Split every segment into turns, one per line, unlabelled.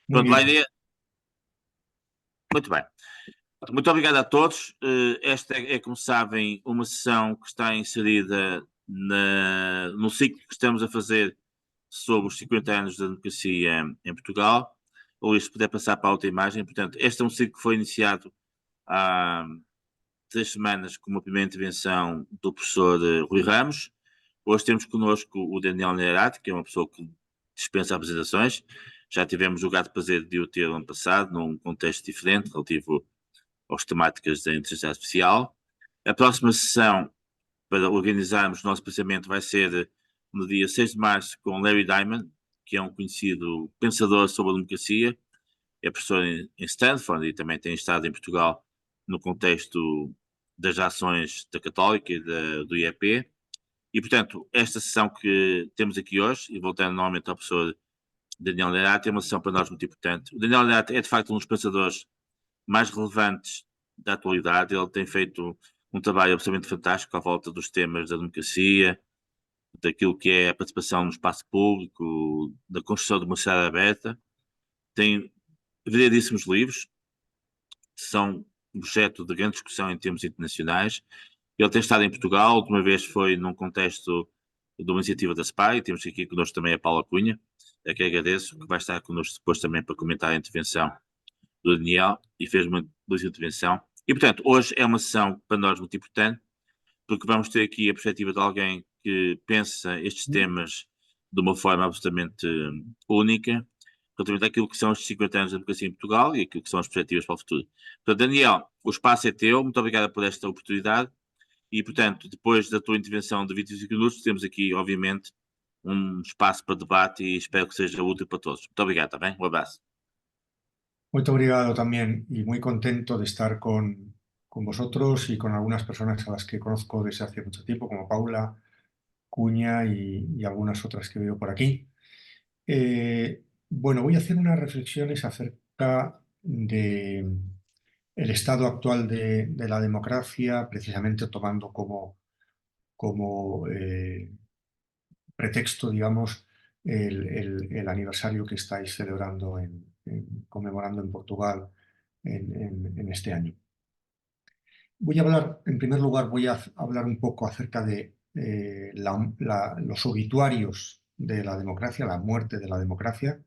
Muy
Pronto, lá
bien.
iria. Muito bem. Muito obrigado a todos. Esta é, como sabem, uma sessão que está inserida no ciclo que estamos a fazer sobre os 50 anos da democracia em Portugal. Luís, se puder passar para a outra imagem. Portanto, este é um ciclo que foi iniciado há 3 semanas com uma primeira intervenção do professor Rui Ramos. Hoje temos connosco o Daniel Neirati, que é uma pessoa que dispensa apresentações. Já tivemos o grato prazer de o ter ano passado, num contexto diferente, relativo às temáticas da inteligência artificial. A próxima sessão, para organizarmos o nosso pensamento, vai ser no dia 6 de março com Larry Diamond, que é um conhecido pensador sobre a democracia, é professor em Stanford e também tem estado em Portugal no contexto das ações da Católica e do IEP. E, portanto, esta sessão que temos aqui hoje, e voltando novamente ao professor Daniel Lerate, é uma sessão para nós muito importante. O Daniel Lerate é, de facto, um dos pensadores mais relevantes da atualidade. Ele tem feito um trabalho absolutamente fantástico à volta dos temas da democracia, daquilo que é a participação no espaço público, da construção de uma sociedade aberta. Tem variedíssimos livros, que são objeto de grande discussão em termos internacionais. Ele tem estado em Portugal, a última vez foi num contexto de uma iniciativa da SPAI. Temos aqui connosco também a Paula Cunha, a quem agradeço, que vai estar connosco depois também para comentar a intervenção do Daniel, e fez uma boa intervenção. E, portanto, hoje é uma sessão para nós muito importante, porque vamos ter aqui a perspectiva de alguém que pensa estes temas de uma forma absolutamente única, relativamente àquilo que são os 50 anos da democracia em Portugal e aquilo que são as perspectivas para o futuro. Portanto, Daniel, o espaço é teu, muito obrigado por esta oportunidade e, portanto, depois da tua intervenção de 25 minutos, temos aqui, obviamente, um espaço para debate e espero que seja útil para todos. Muito obrigado, está bem? Um abraço.
Muy obrigado también y muy contento de estar con vosotros y con algunas personas a las que conozco desde hace mucho tiempo, como Paula, Cuña y algunas otras que veo por aquí. Bueno, voy a hacer unas reflexiones acerca de el estado actual de la democracia, precisamente tomando como pretexto, digamos, el aniversario que estáis celebrando, conmemorando en Portugal en este año. Voy a hablar, en primer lugar, voy a hablar un poco acerca de los obituarios de la democracia, la muerte de la democracia.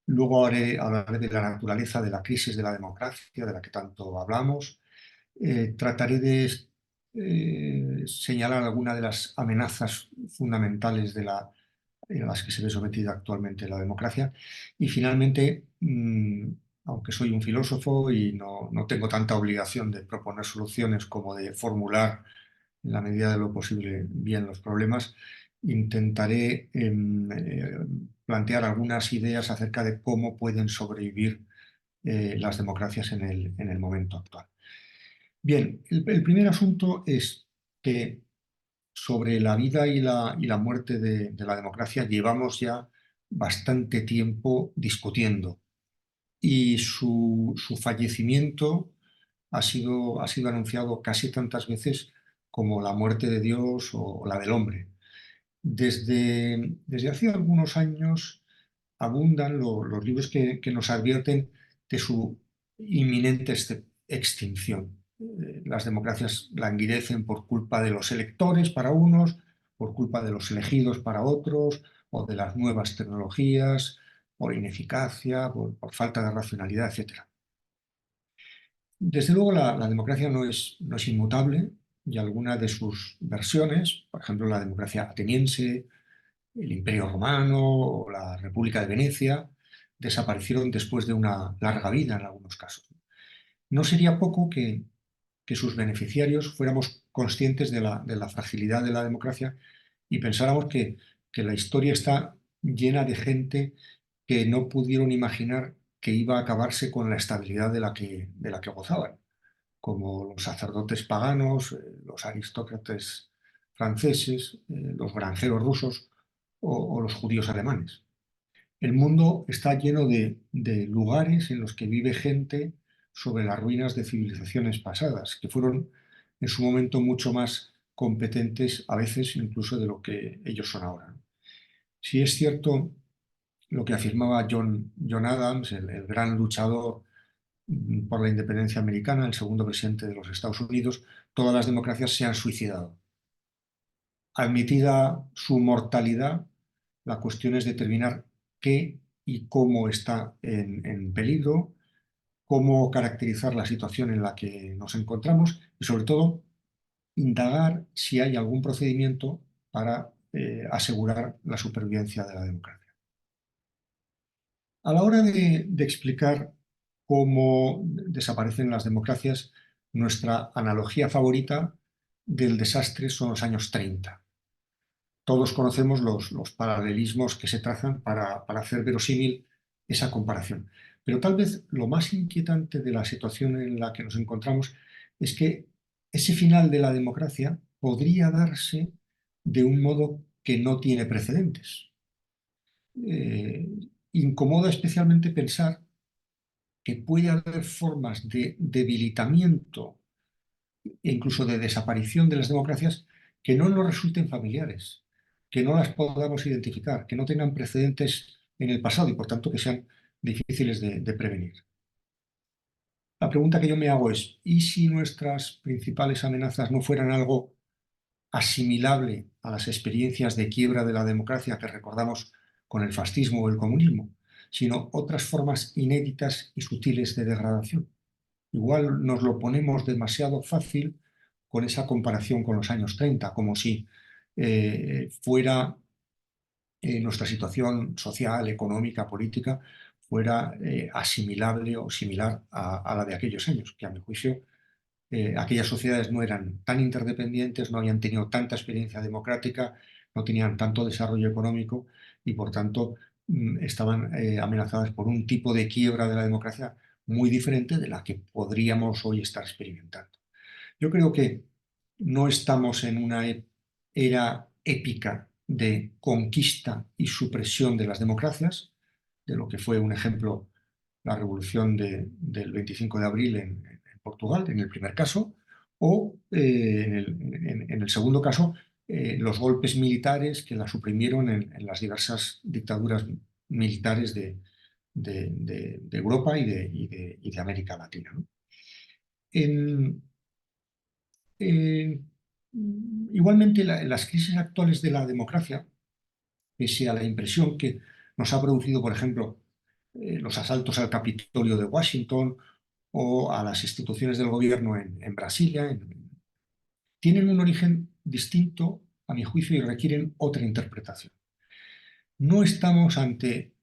Luego hablaré de la naturaleza de la crisis de la democracia, de la que tanto hablamos. Trataré de señalar algunas de las amenazas fundamentales en las que se ve sometida actualmente la democracia. Y finalmente, aunque soy un filósofo y no tengo tanta obligación de proponer soluciones como de formular en la medida de lo posible bien los problemas, intentaré plantear algunas ideas acerca de cómo pueden sobrevivir las democracias en el momento actual. Bien, el primer asunto es que sobre la vida y la muerte de la democracia llevamos ya bastante tiempo discutiendo y su fallecimiento ha sido anunciado casi tantas veces como la muerte de Dios o la del hombre. Desde hace algunos años abundan los libros que nos advierten de su inminente extinción. Las democracias languidecen por culpa de los electores para unos, por culpa de los elegidos para otros, o de las nuevas tecnologías, por ineficacia, por falta de racionalidad, etc. Desde luego la democracia no es inmutable y algunas de sus versiones, por ejemplo la democracia ateniense, el Imperio Romano o la República de Venecia, desaparecieron después de una larga vida en algunos casos. No sería poco que sus beneficiarios fuéramos conscientes de la fragilidad de la democracia y pensáramos que la historia está llena de gente que no pudieron imaginar que iba a acabarse con la estabilidad de la que gozaban, como los sacerdotes paganos, los aristócratas franceses, los granjeros rusos o los judíos alemanes. El mundo está lleno de lugares en los que vive gente sobre las ruinas de civilizaciones pasadas, que fueron en su momento mucho más competentes, a veces incluso de lo que ellos son ahora. Si es cierto lo que afirmaba John Adams, el gran luchador por la independencia americana, el segundo presidente de los Estados Unidos: todas las democracias se han suicidado. Admitida su mortalidad, la cuestión es determinar qué y cómo está en peligro, cómo caracterizar la situación en la que nos encontramos y, sobre todo, indagar si hay algún procedimiento para asegurar la supervivencia de la democracia. A la hora de explicar cómo desaparecen las democracias, nuestra analogía favorita del desastre son los años 30. Todos conocemos los paralelismos que se trazan para hacer verosímil esa comparación. Pero tal vez lo más inquietante de la situación en la que nos encontramos es que ese final de la democracia podría darse de un modo que no tiene precedentes. Incomoda especialmente pensar que puede haber formas de debilitamiento e incluso de desaparición de las democracias que no nos resulten familiares, que no las podamos identificar, que no tengan precedentes en el pasado y por tanto que sean difíciles de prevenir. La pregunta que yo me hago es: ¿y si nuestras principales amenazas no fueran algo asimilable a las experiencias de quiebra de la democracia que recordamos con el fascismo o el comunismo, sino otras formas inéditas y sutiles de degradación? Igual nos lo ponemos demasiado fácil con esa comparación con los años 30, como si fuera nuestra situación social, económica, política, fuera asimilable o similar a la de aquellos años, que a mi juicio aquellas sociedades no eran tan interdependientes, no habían tenido tanta experiencia democrática, no tenían tanto desarrollo económico y por tanto estaban amenazadas por un tipo de quiebra de la democracia muy diferente de la que podríamos hoy estar experimentando. Yo creo que no estamos en una era épica de conquista y supresión de las democracias, de lo que fue un ejemplo la revolución del 25 de abril en Portugal, en el primer caso, o en el segundo caso, los golpes militares que la suprimieron en las diversas dictaduras militares de Europa y de América Latina, ¿no? Igualmente, las crisis actuales de la democracia, pese a la impresión que nos ha producido, por ejemplo, los asaltos al Capitolio de Washington o a las instituciones del gobierno en Brasilia, tienen un origen distinto, a mi juicio, y requieren otra interpretación. No estamos ante,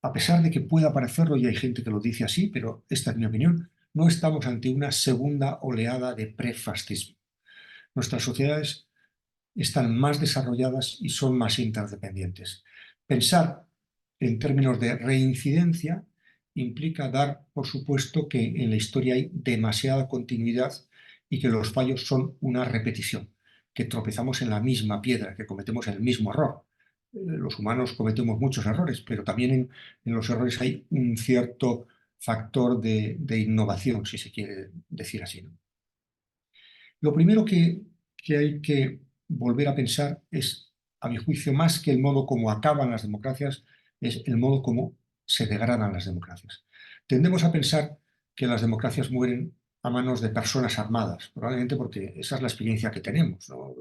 a pesar de que pueda parecerlo, y hay gente que lo dice así, pero esta es mi opinión, no estamos ante una segunda oleada de prefascismo. Nuestras sociedades están más desarrolladas y son más interdependientes. Pensar en términos de reincidencia implica dar por supuesto que en la historia hay demasiada continuidad y que los fallos son una repetición, que tropezamos en la misma piedra, que cometemos el mismo error. Los humanos cometemos muchos errores, pero también en los errores hay un cierto factor de innovación, si se quiere decir así, ¿no? Lo primero que hay que volver a pensar es, a mi juicio, más que el modo como acaban las democracias, es el modo como se degradan las democracias. Tendemos a pensar que las democracias mueren a manos de personas armadas, probablemente porque esa es la experiencia que tenemos, ¿no?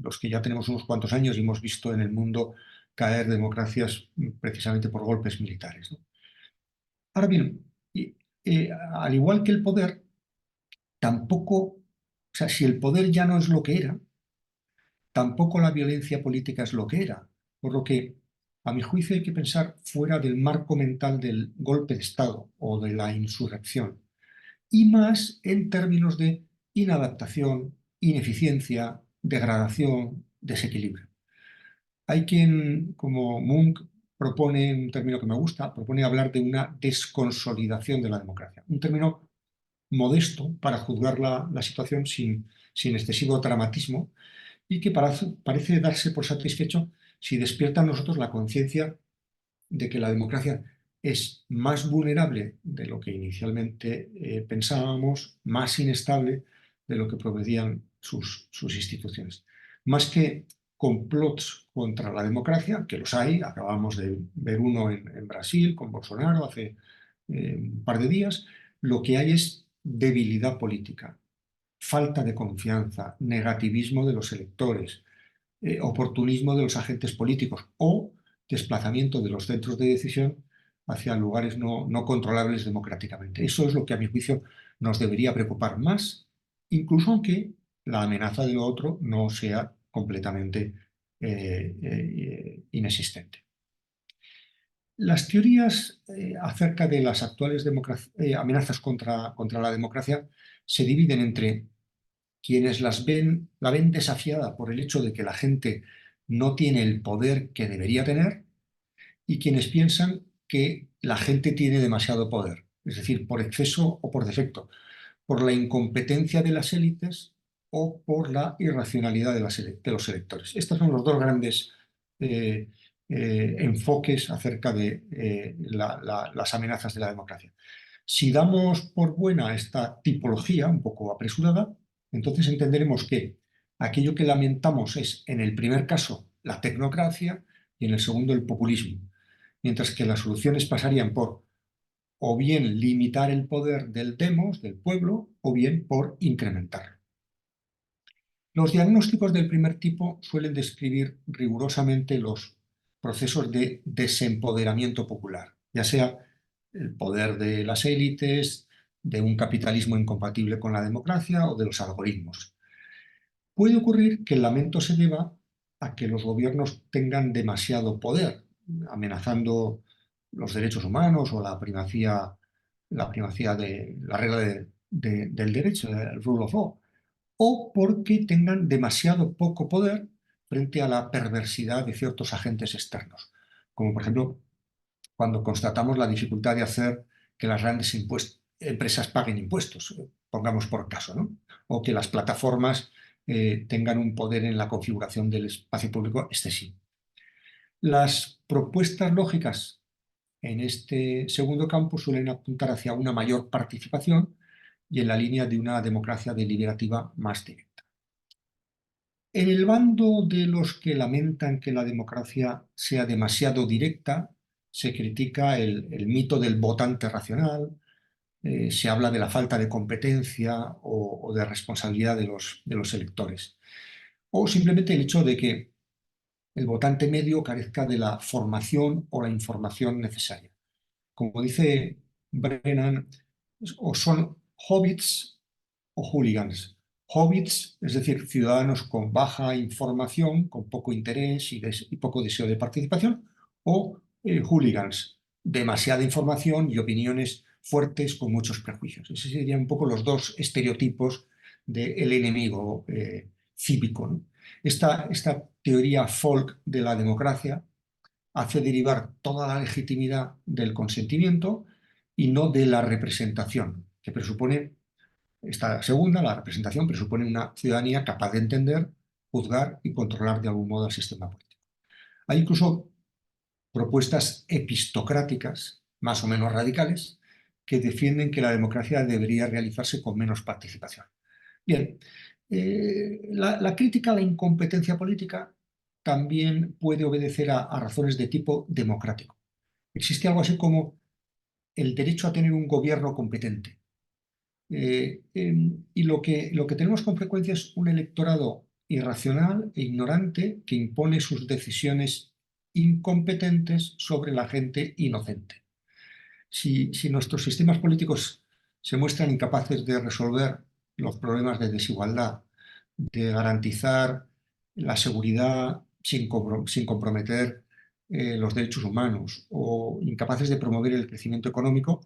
Los que ya tenemos unos cuantos años y hemos visto en el mundo caer democracias precisamente por golpes militares, ¿no? Ahora bien, al igual que el poder, tampoco, o sea, si el poder ya no es lo que era, tampoco la violencia política es lo que era. Por lo que, a mi juicio, hay que pensar fuera del marco mental del golpe de Estado o de la insurrección, y más en términos de inadaptación, ineficiencia, degradación, desequilibrio. Hay quien, como Munk, propone un término que me gusta, propone hablar de una desconsolidación de la democracia, un término modesto para juzgar la situación sin excesivo dramatismo y que parece darse por satisfecho si despierta en nosotros la conciencia de que la democracia es más vulnerable de lo que inicialmente pensábamos, más inestable de lo que proveían sus instituciones. Más que complots contra la democracia, que los hay, acabamos de ver uno en Brasil con Bolsonaro hace un par de días. Lo que hay es debilidad política, falta de confianza, negativismo de los electores, oportunismo de los agentes políticos o desplazamiento de los centros de decisión hacia lugares no controlables democráticamente. Eso es lo que a mi juicio nos debería preocupar más, incluso aunque la amenaza de lo otro no sea completamente inexistente. Las teorías acerca de las actuales amenazas contra la democracia se dividen entre quienes la ven desafiada por el hecho de que la gente no tiene el poder que debería tener, y quienes piensan que la gente tiene demasiado poder, es decir, por exceso o por defecto, por la incompetencia de las élites o por la irracionalidad de los electores. Estos son los dos grandes enfoques acerca de las amenazas de la democracia. Si damos por buena esta tipología un poco apresurada, entonces entenderemos que aquello que lamentamos es, en el primer caso, la tecnocracia y en el segundo, el populismo, mientras que las soluciones pasarían por o bien limitar el poder del demos, del pueblo, o bien por incrementarlo. Los diagnósticos del primer tipo suelen describir rigurosamente los procesos de desempoderamiento popular, ya sea el poder de las élites, de un capitalismo incompatible con la democracia o de los algoritmos. Puede ocurrir que el lamento se deba a que los gobiernos tengan demasiado poder, amenazando los derechos humanos o la primacía de la regla del derecho, el rule of law, o porque tengan demasiado poco poder frente a la perversidad de ciertos agentes externos, como por ejemplo cuando constatamos la dificultad de hacer que las grandes empresas paguen impuestos, pongamos por caso, ¿no? O que las plataformas tengan un poder en la configuración del espacio público excesivo. Las propuestas lógicas en este segundo campo suelen apuntar hacia una mayor participación y en la línea de una democracia deliberativa más directa. En el bando de los que lamentan que la democracia sea demasiado directa, se critica el mito del votante racional, se habla de la falta de competencia o de responsabilidad de los electores, o simplemente el hecho de que el votante medio carezca de la formación o la información necesaria. Como dice Brennan, o son hobbits o hooligans. Hobbits, es decir, ciudadanos con baja información, con poco interés y poco deseo de participación, o hooligans, demasiada información y opiniones fuertes con muchos prejuicios. Esos serían un poco los dos estereotipos del enemigo cívico, ¿no? Esta teoría folk de la democracia hace derivar toda la legitimidad del consentimiento y no de la representación, que presupone, esta segunda, la representación, presupone una ciudadanía capaz de entender, juzgar y controlar de algún modo el sistema político. Hay incluso propuestas epistocráticas, más o menos radicales, que defienden que la democracia debería realizarse con menos participación. Bien, la crítica a la incompetencia política también puede obedecer a razones de tipo democrático. Existe algo así como el derecho a tener un gobierno competente. Y lo que tenemos con frecuencia es un electorado irracional e ignorante que impone sus decisiones incompetentes sobre la gente inocente. Si nuestros sistemas políticos se muestran incapaces de resolver los problemas de desigualdad, de garantizar la seguridad sin comprometer los derechos humanos, o incapaces de promover el crecimiento económico,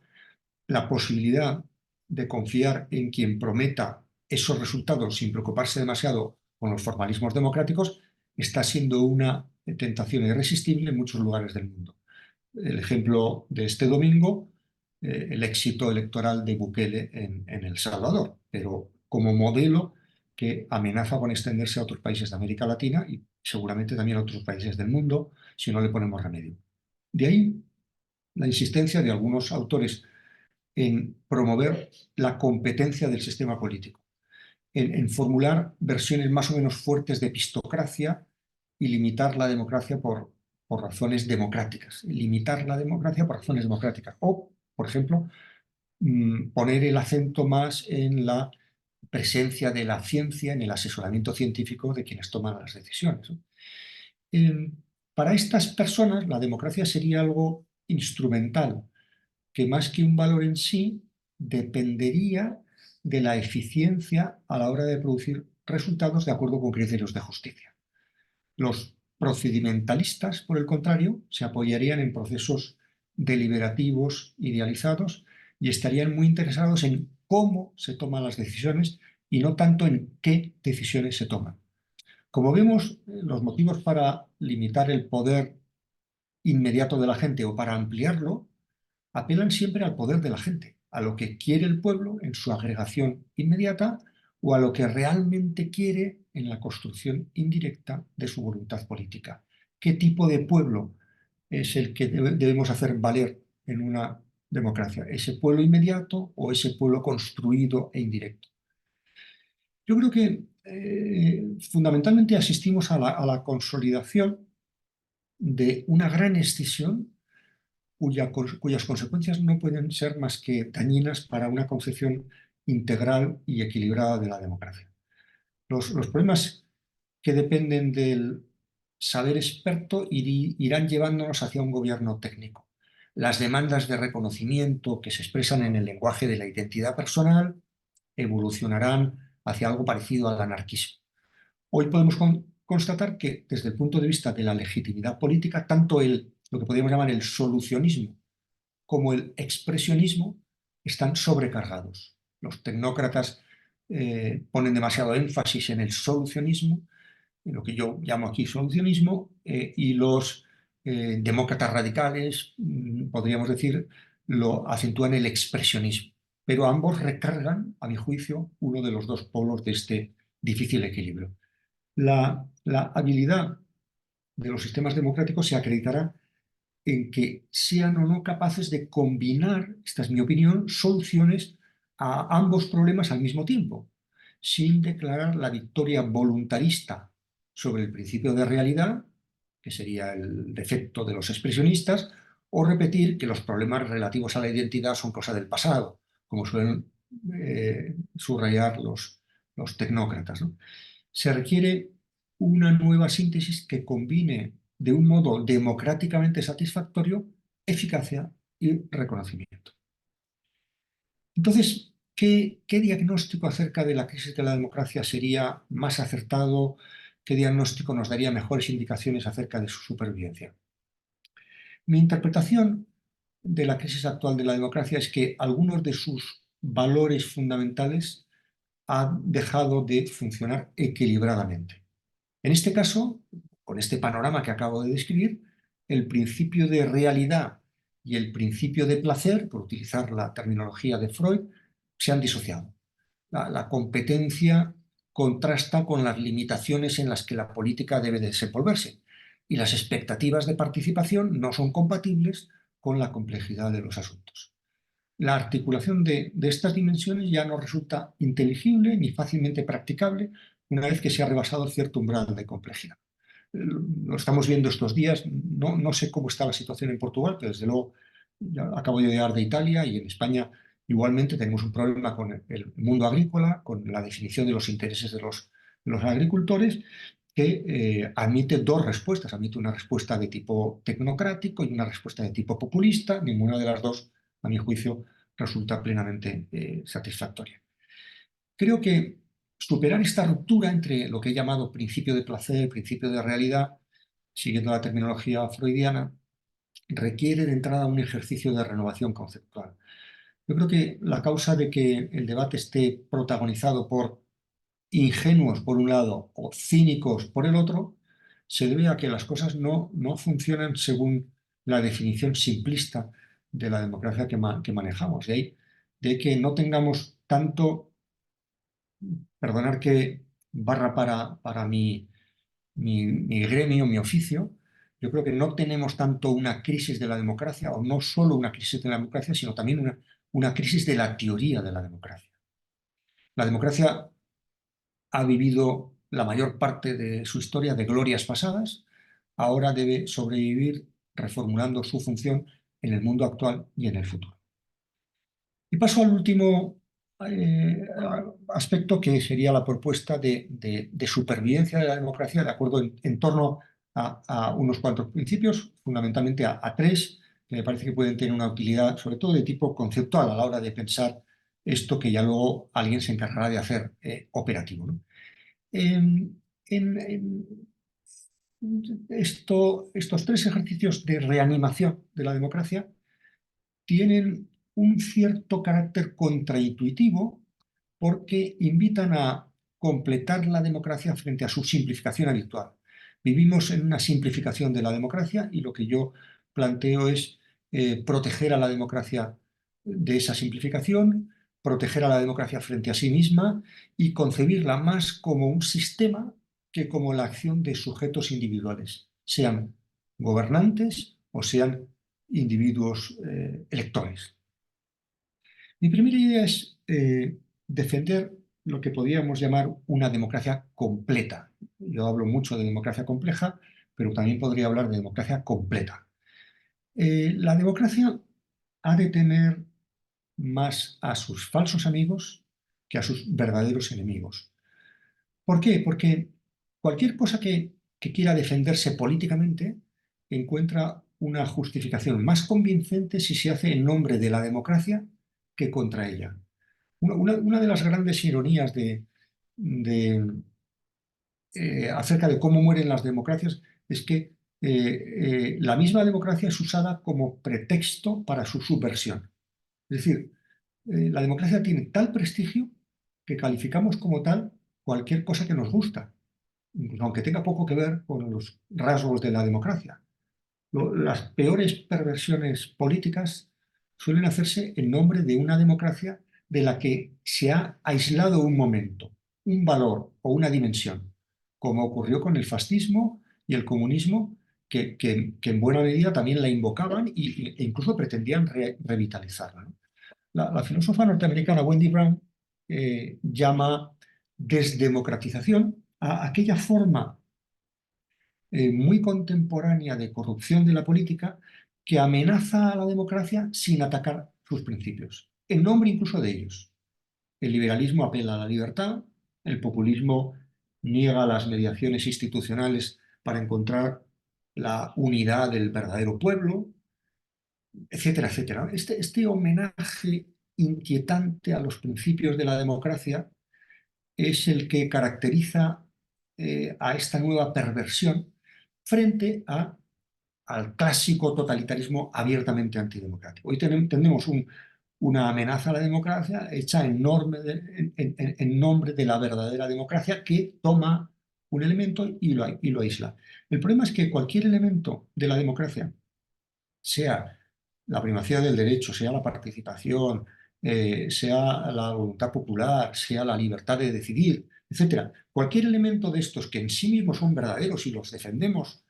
la posibilidad de confiar en quien prometa esos resultados sin preocuparse demasiado con los formalismos democráticos está siendo una tentación irresistible en muchos lugares del mundo. El ejemplo de este domingo, el éxito electoral de Bukele en El Salvador, pero como modelo que amenaza con extenderse a otros países de América Latina y seguramente también a otros países del mundo si no le ponemos remedio. De ahí la insistencia de algunos autores en promover la competencia del sistema político, en formular versiones más o menos fuertes de epistocracia y limitar la democracia por razones democráticas. Limitar la democracia por razones democráticas. O, por ejemplo, poner el acento más en la presencia de la ciencia, en el asesoramiento científico de quienes toman las decisiones, ¿no? Para estas personas, la democracia sería algo instrumental, que más que un valor en sí, dependería de la eficiencia a la hora de producir resultados de acuerdo con criterios de justicia. Los procedimentalistas, por el contrario, se apoyarían en procesos deliberativos idealizados y estarían muy interesados en cómo se toman las decisiones y no tanto en qué decisiones se toman. Como vemos, los motivos para limitar el poder inmediato de la gente o para ampliarlo apelan siempre al poder de la gente, a lo que quiere el pueblo en su agregación inmediata o a lo que realmente quiere en la construcción indirecta de su voluntad política. ¿Qué tipo de pueblo es el que debemos hacer valer en una democracia? ¿Ese pueblo inmediato o ese pueblo construido e indirecto? Yo creo que fundamentalmente asistimos a la consolidación de una gran escisión cuyas consecuencias no pueden ser más que dañinas para una concepción integral y equilibrada de la democracia. Los problemas que dependen del saber experto irán llevándonos hacia un gobierno técnico. Las demandas de reconocimiento que se expresan en el lenguaje de la identidad personal evolucionarán hacia algo parecido al anarquismo. Hoy podemos constatar que desde el punto de vista de la legitimidad política, tanto lo que podríamos llamar el solucionismo como el expresionismo están sobrecargados. Los tecnócratas ponen demasiado énfasis en el solucionismo, en lo que yo llamo aquí solucionismo, y los demócratas radicales, podríamos decir, lo acentúan el expresionismo. Pero ambos recargan, a mi juicio, uno de los dos polos de este difícil equilibrio. La habilidad de los sistemas democráticos se acreditará en que sean o no capaces de combinar, esta es mi opinión, soluciones a ambos problemas al mismo tiempo, sin declarar la victoria voluntarista sobre el principio de realidad, que sería el defecto de los expresionistas, o repetir que los problemas relativos a la identidad son cosa del pasado, como suelen subrayar los tecnócratas, ¿no? Se requiere una nueva síntesis que combine de un modo democráticamente satisfactorio eficacia y reconocimiento. Entonces, ¿qué diagnóstico acerca de la crisis de la democracia sería más acertado? ¿Qué diagnóstico nos daría mejores indicaciones acerca de su supervivencia? Mi interpretación de la crisis actual de la democracia es que algunos de sus valores fundamentales han dejado de funcionar equilibradamente. En este caso, con este panorama que acabo de describir, el principio de realidad y el principio de placer, por utilizar la terminología de Freud, se han disociado. La competencia contrasta con las limitaciones en las que la política debe desenvolverse y las expectativas de participación no son compatibles con la complejidad de los asuntos. La articulación de estas dimensiones ya no resulta inteligible ni fácilmente practicable una vez que se ha rebasado cierto umbral de complejidad. Lo estamos viendo estos días, no sé cómo está la situación en Portugal, pero desde luego ya acabo de llegar de Italia y en España igualmente tenemos un problema con el mundo agrícola, con la definición de los intereses de los agricultores, que admite dos respuestas. Admite una respuesta de tipo tecnocrático y una respuesta de tipo populista. Ninguna de las dos, a mi juicio, resulta plenamente satisfactoria. Creo que superar esta ruptura entre lo que he llamado principio de placer, principio de realidad, siguiendo la terminología freudiana, requiere de entrada un ejercicio de renovación conceptual. Yo creo que la causa de que el debate esté protagonizado por ingenuos por un lado o cínicos por el otro, se debe a que las cosas no funcionan según la definición simplista de la democracia que manejamos. De que no tengamos tanto, perdonar que barra para mi gremio, mi oficio, yo creo que no tenemos tanto una crisis de la democracia, o no solo una crisis de la democracia, sino también una crisis de la teoría de la democracia. La democracia ha vivido la mayor parte de su historia de glorias pasadas, ahora debe sobrevivir reformulando su función en el mundo actual y en el futuro. Y paso al último aspecto, que sería la propuesta de supervivencia de la democracia de acuerdo en torno a unos cuantos principios, fundamentalmente a tres, que me parece que pueden tener una utilidad sobre todo de tipo conceptual a la hora de pensar esto que ya luego alguien se encargará de hacer operativo, ¿no? En estos tres ejercicios de reanimación de la democracia tienen un cierto carácter contraintuitivo porque invitan a completar la democracia frente a su simplificación habitual. Vivimos en una simplificación de la democracia y lo que yo planteo es proteger a la democracia de esa simplificación, proteger a la democracia frente a sí misma y concebirla más como un sistema que como la acción de sujetos individuales, sean gobernantes o sean individuos electores. Mi primera idea es defender lo que podríamos llamar una democracia completa. Yo hablo mucho de democracia compleja, pero también podría hablar de democracia completa. La democracia ha de tener más a sus falsos amigos que a sus verdaderos enemigos. ¿Por qué? Porque cualquier cosa que quiera defenderse políticamente encuentra una justificación más convincente si se hace en nombre de la democracia que contra ella. Una de las grandes ironías de, acerca de cómo mueren las democracias es que la misma democracia es usada como pretexto para su subversión. Es decir, la democracia tiene tal prestigio que calificamos como tal cualquier cosa que nos gusta, incluso aunque tenga poco que ver con los rasgos de la democracia. Las peores perversiones políticas suelen hacerse en nombre de una democracia de la que se ha aislado un momento, un valor o una dimensión, como ocurrió con el fascismo y el comunismo, que en buena medida también la invocaban e incluso pretendían revitalizarla, ¿no? La filósofa norteamericana Wendy Brown llama desdemocratización a aquella forma muy contemporánea de corrupción de la política que amenaza a la democracia sin atacar sus principios, en nombre incluso de ellos. El liberalismo apela a la libertad, el populismo niega las mediaciones institucionales para encontrar la unidad del verdadero pueblo, etcétera, etcétera. Este homenaje inquietante a los principios de la democracia es el que caracteriza a esta nueva perversión frente al clásico totalitarismo abiertamente antidemocrático. Hoy tenemos una amenaza a la democracia hecha en nombre de la verdadera democracia, que toma un elemento y lo aísla. El problema es que cualquier elemento de la democracia, sea la primacía del derecho, sea la participación, sea la voluntad popular, sea la libertad de decidir, etcétera. Cualquier elemento de estos que en sí mismos son verdaderos y los defendemos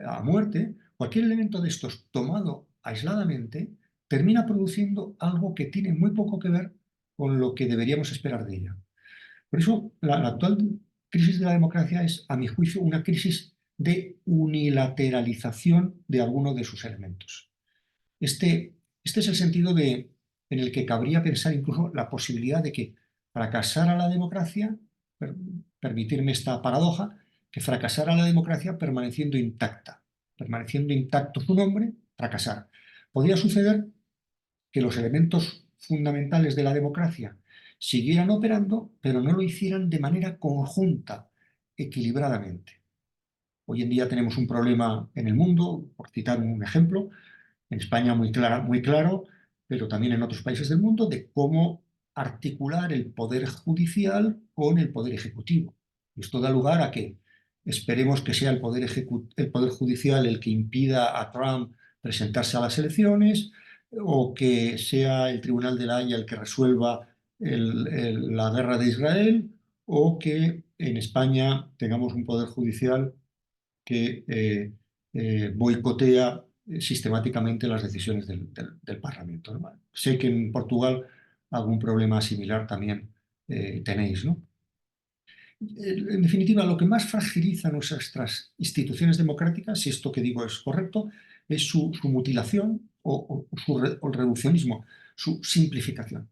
a muerte, cualquier elemento de estos tomado aisladamente termina produciendo algo que tiene muy poco que ver con lo que deberíamos esperar de ella. Por eso, la actual crisis de la democracia es, a mi juicio, una crisis de unilateralización de alguno de sus elementos. Este es el sentido en el que cabría pensar incluso la posibilidad de que fracasara la democracia, permitirme esta paradoja, que fracasara la democracia permaneciendo intacto su nombre, fracasar. Podría suceder que los elementos fundamentales de la democracia siguieran operando, pero no lo hicieran de manera conjunta, equilibradamente. Hoy en día tenemos un problema en el mundo, por citar un ejemplo, en España muy claro, pero también en otros países del mundo, de cómo articular el poder judicial con el poder ejecutivo. Esto da lugar a que esperemos que sea el poder judicial el que impida a Trump presentarse a las elecciones, o que sea el Tribunal de la Haya el que resuelva la guerra de Israel, o que en España tengamos un poder judicial que boicotea sistemáticamente las decisiones del Parlamento, ¿no? Sé que en Portugal algún problema similar también tenéis, ¿no? En definitiva, lo que más fragiliza nuestras instituciones democráticas, si esto que digo es correcto, es su mutilación o el reduccionismo, su simplificación.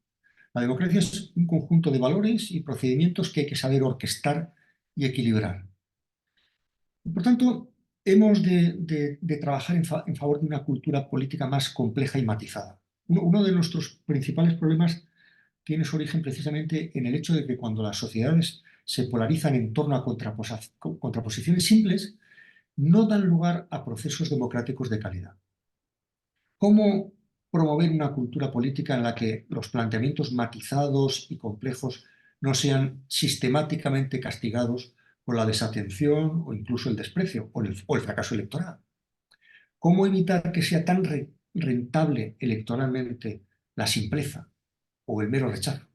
La democracia es un conjunto de valores y procedimientos que hay que saber orquestar y equilibrar. Por tanto, hemos de trabajar en favor de una cultura política más compleja y matizada. Uno de nuestros principales problemas tiene su origen precisamente en el hecho de que cuando las sociedades se polarizan en torno a contraposiciones simples, no dan lugar a procesos democráticos de calidad. ¿Cómo promover una cultura política en la que los planteamientos matizados y complejos no sean sistemáticamente castigados por la desatención o incluso el desprecio o el fracaso electoral? ¿Cómo evitar que sea tan rentable electoralmente la simpleza o el mero rechazo?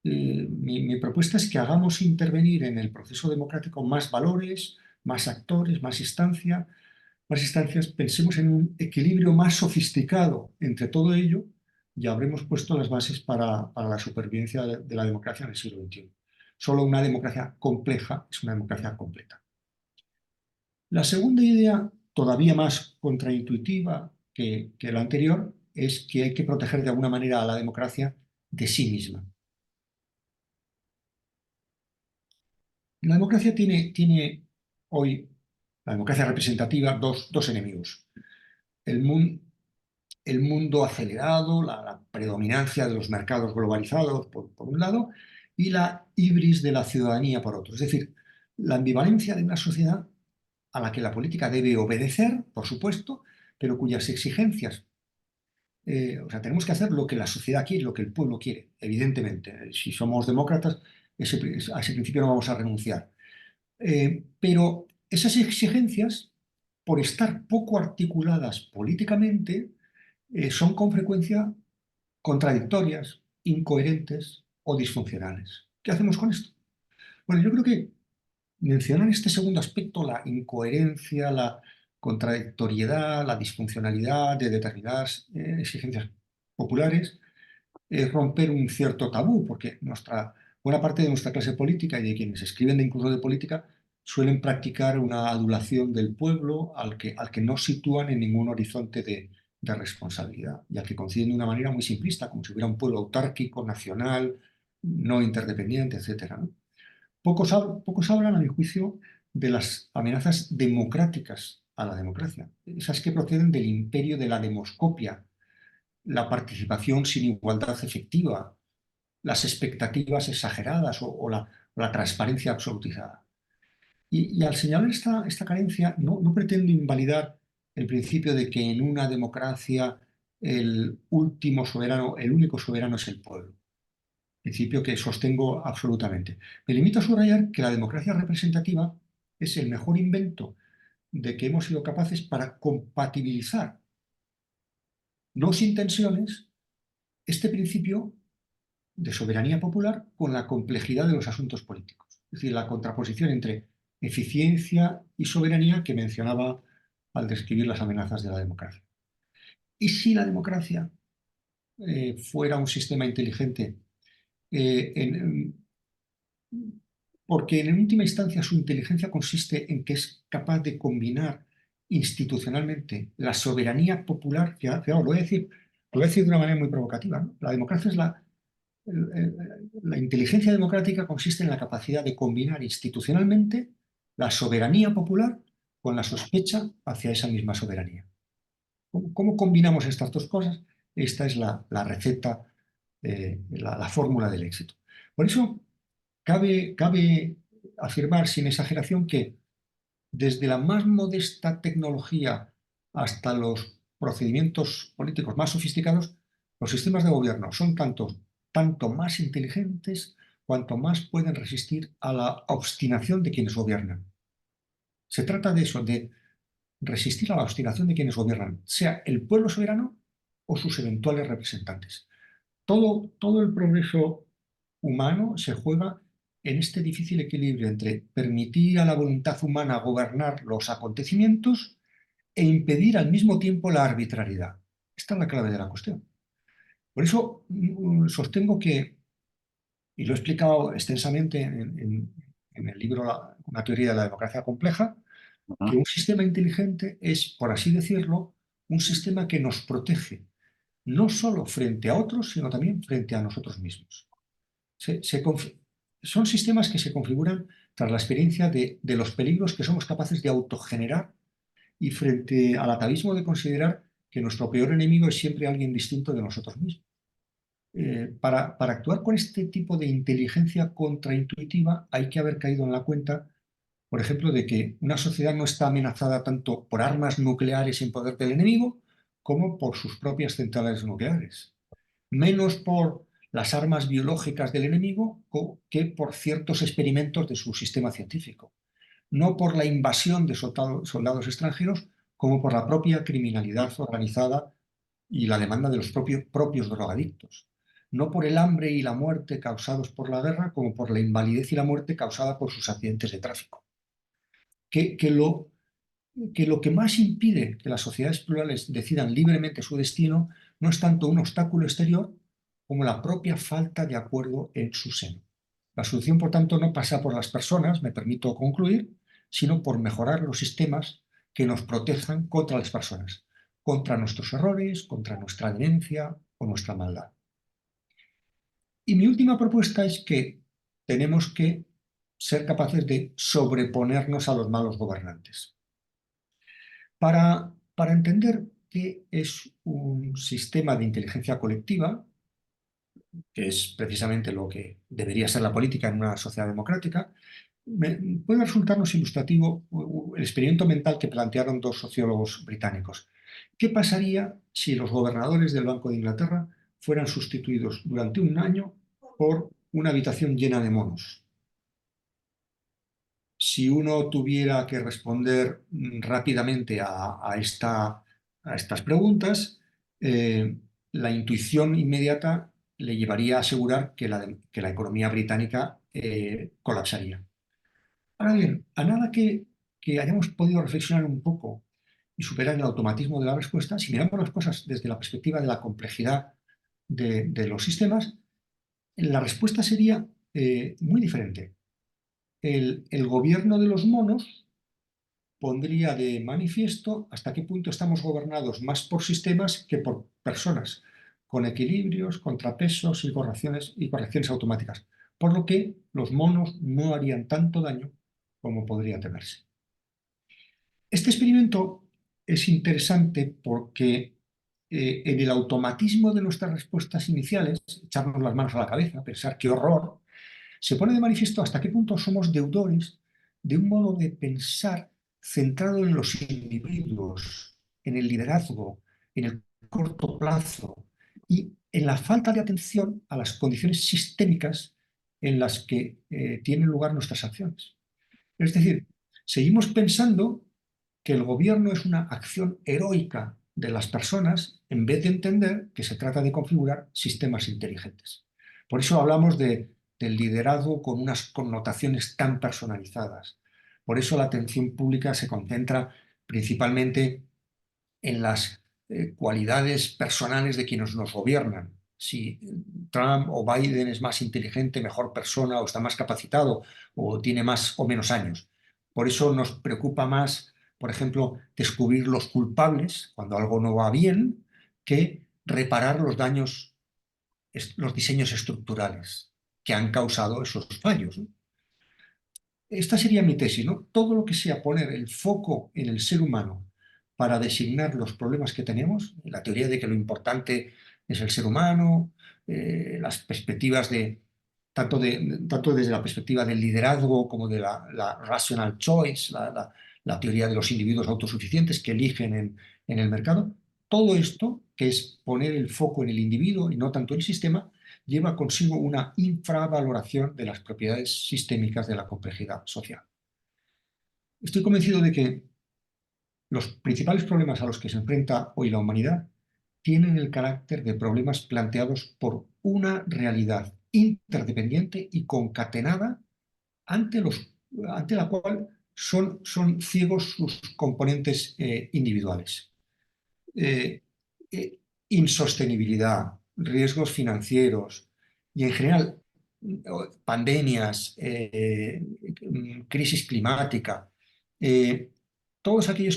Mi propuesta es que hagamos intervenir en el proceso democrático más valores, más actores, más instancias, pensemos en un equilibrio más sofisticado entre todo ello y habremos puesto las bases para la supervivencia de la democracia en el siglo XXI. Solo una democracia compleja es una democracia completa. La segunda idea, todavía más contraintuitiva que la anterior, es que hay que proteger de alguna manera a la democracia de sí misma. La democracia tiene hoy, la democracia representativa, dos enemigos. El mundo acelerado, la predominancia de los mercados globalizados por un lado, y la ibris de la ciudadanía por otro. Es decir, la ambivalencia de una sociedad a la que la política debe obedecer, por supuesto, pero cuyas exigencias, o sea, tenemos que hacer lo que la sociedad quiere, lo que el pueblo quiere, evidentemente. Si somos demócratas, a ese principio no vamos a renunciar. Pero esas exigencias, por estar poco articuladas políticamente, son con frecuencia contradictorias, incoherentes o disfuncionales. ¿Qué hacemos con esto? Bueno, yo creo que mencionar este segundo aspecto, la incoherencia, la contradictoriedad, la disfuncionalidad de determinadas exigencias populares, es romper un cierto tabú, porque buena parte de nuestra clase política y de quienes escriben incluso de política suelen practicar una adulación del pueblo al que no sitúan en ningún horizonte de responsabilidad y al que conciben de una manera muy simplista, como si hubiera un pueblo autárquico, nacional, no interdependiente, etc., ¿no? Pocos hablan, a mi juicio, de las amenazas democráticas a la democracia, esas que proceden del imperio de la demoscopia, la participación sin igualdad efectiva, las expectativas exageradas o la transparencia absolutizada. Y al señalar esta carencia, no pretendo invalidar el principio de que en una democracia el único soberano es el pueblo, principio que sostengo absolutamente. Me limito a subrayar que la democracia representativa es el mejor invento de que hemos sido capaces para compatibilizar, no sin tensiones, este principio de soberanía popular con la complejidad de los asuntos políticos. Es decir, la contraposición entre eficiencia y soberanía que mencionaba al describir las amenazas de la democracia. ¿Y si la democracia fuera un sistema inteligente? Porque en última instancia su inteligencia consiste en que es capaz de combinar institucionalmente la soberanía popular, que lo voy a decir de una manera muy provocativa, ¿no? La democracia es la inteligencia democrática consiste en la capacidad de combinar institucionalmente la soberanía popular con la sospecha hacia esa misma soberanía. ¿Cómo combinamos estas dos cosas? Esta es la receta, la fórmula del éxito. Por eso cabe afirmar sin exageración que desde la más modesta tecnología hasta los procedimientos políticos más sofisticados, los sistemas de gobierno son tanto más inteligentes cuanto más pueden resistir a la obstinación de quienes gobiernan. Se trata de eso, de resistir a la obstinación de quienes gobiernan, sea el pueblo soberano o sus eventuales representantes. Todo el progreso humano se juega en este difícil equilibrio entre permitir a la voluntad humana gobernar los acontecimientos e impedir al mismo tiempo la arbitrariedad. Esta es la clave de la cuestión. Por eso sostengo que y lo he explicado extensamente en el libro Una teoría de la democracia compleja, que un sistema inteligente es, por así decirlo, un sistema que nos protege, no solo frente a otros, sino también frente a nosotros mismos. Son sistemas que se configuran tras la experiencia de los peligros que somos capaces de autogenerar y frente al atavismo de considerar que nuestro peor enemigo es siempre alguien distinto de nosotros mismos. Para actuar con este tipo de inteligencia contraintuitiva hay que haber caído en la cuenta, por ejemplo, de que una sociedad no está amenazada tanto por armas nucleares en poder del enemigo como por sus propias centrales nucleares. Menos por las armas biológicas del enemigo que por ciertos experimentos de su sistema científico. No por la invasión de soldados extranjeros, como por la propia criminalidad organizada y la demanda de los propios drogadictos. No por el hambre y la muerte causados por la guerra, como por la invalidez y la muerte causada por sus accidentes de tráfico. Que lo que más impide que las sociedades plurales decidan libremente su destino no es tanto un obstáculo exterior como la propia falta de acuerdo en su seno. La solución, por tanto, no pasa por las personas, me permito concluir, sino por mejorar los sistemas que nos protejan contra las personas, contra nuestros errores, contra nuestra demencia o nuestra maldad. Y mi última propuesta es que tenemos que ser capaces de sobreponernos a los malos gobernantes. Para entender qué es un sistema de inteligencia colectiva, que es precisamente lo que debería ser la política en una sociedad democrática, puede resultarnos ilustrativo el experimento mental que plantearon dos sociólogos británicos. ¿Qué pasaría si los gobernadores del Banco de Inglaterra fueran sustituidos durante un año por una habitación llena de monos? Si uno tuviera que responder rápidamente a estas preguntas, la intuición inmediata le llevaría a asegurar que la economía británica colapsaría. Ahora bien, a nada que hayamos podido reflexionar un poco y superar el automatismo de la respuesta, si miramos las cosas desde la perspectiva de la complejidad de los sistemas, la respuesta sería muy diferente. El gobierno de los monos pondría de manifiesto hasta qué punto estamos gobernados más por sistemas que por personas, con equilibrios, contrapesos y correcciones automáticas, por lo que los monos no harían tanto daño como podría temerse. Este experimento es interesante porque en el automatismo de nuestras respuestas iniciales, echarnos las manos a la cabeza, pensar qué horror, se pone de manifiesto hasta qué punto somos deudores de un modo de pensar centrado en los individuos, en el liderazgo, en el corto plazo y en la falta de atención a las condiciones sistémicas en las que tienen lugar nuestras acciones. Es decir, seguimos pensando que el gobierno es una acción heroica de las personas en vez de entender que se trata de configurar sistemas inteligentes. Por eso hablamos del liderazgo con unas connotaciones tan personalizadas. Por eso la atención pública se concentra principalmente en las cualidades personales de quienes nos gobiernan. Si Trump o Biden es más inteligente, mejor persona, o está más capacitado, o tiene más o menos años. Por eso nos preocupa más, por ejemplo, descubrir los culpables cuando algo no va bien, que reparar los daños, los diseños estructurales que han causado esos fallos, ¿no? Esta sería mi tesis, ¿no? Todo lo que sea poner el foco en el ser humano para designar los problemas que tenemos, la teoría de que lo importante es el ser humano, las perspectivas tanto desde la perspectiva del liderazgo como de la rational choice, la teoría de los individuos autosuficientes que eligen en el mercado, todo esto, que es poner el foco en el individuo y no tanto en el sistema, lleva consigo una infravaloración de las propiedades sistémicas de la complejidad social. Estoy convencido de que los principales problemas a los que se enfrenta hoy la humanidad tienen el carácter de problemas planteados por una realidad interdependiente y concatenada ante la cual son ciegos sus componentes individuales. Eh, insostenibilidad, riesgos financieros y, en general, pandemias, crisis climática, todos aquellos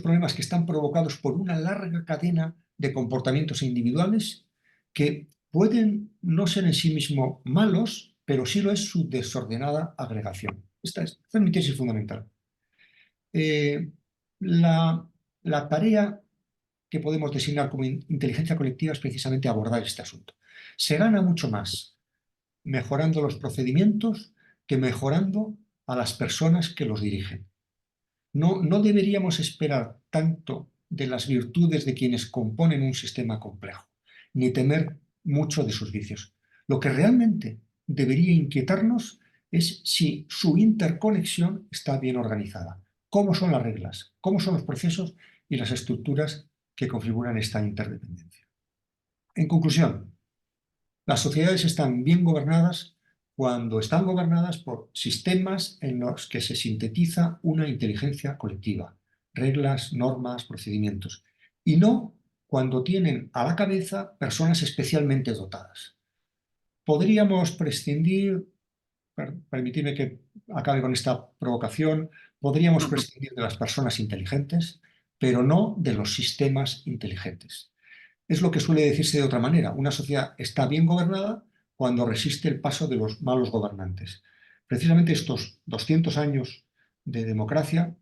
problemas que están provocados por una larga cadena de comportamientos individuales que pueden no ser en sí mismos malos, pero sí lo es su desordenada agregación. Esta es mi tesis fundamental. La tarea que podemos designar como inteligencia colectiva es precisamente abordar este asunto. Se gana mucho más mejorando los procedimientos que mejorando a las personas que los dirigen. No deberíamos esperar tanto de las virtudes de quienes componen un sistema complejo, ni temer mucho de sus vicios. Lo que realmente debería inquietarnos es si su interconexión está bien organizada, cómo son las reglas, cómo son los procesos y las estructuras que configuran esta interdependencia. En conclusión, las sociedades están bien gobernadas cuando están gobernadas por sistemas en los que se sintetiza una inteligencia colectiva, reglas, normas, procedimientos, y no cuando tienen a la cabeza personas especialmente dotadas. Podríamos prescindir, permitidme que acabe con esta provocación, podríamos prescindir de las personas inteligentes, pero no de los sistemas inteligentes. Es lo que suele decirse de otra manera. Una sociedad está bien gobernada cuando resiste el paso de los malos gobernantes. Precisamente estos 200 años de democracia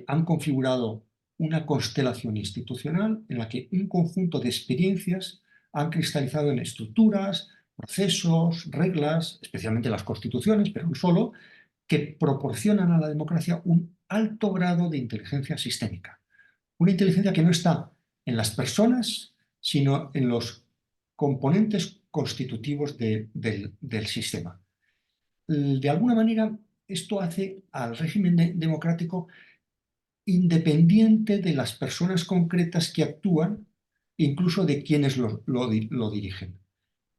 han configurado una constelación institucional en la que un conjunto de experiencias han cristalizado en estructuras, procesos, reglas, especialmente las constituciones, pero no solo, que proporcionan a la democracia un alto grado de inteligencia sistémica. Una inteligencia que no está en las personas, sino en los componentes constitutivos del sistema. De alguna manera, esto hace al régimen democrático independiente de las personas concretas que actúan, incluso de quienes lo dirigen.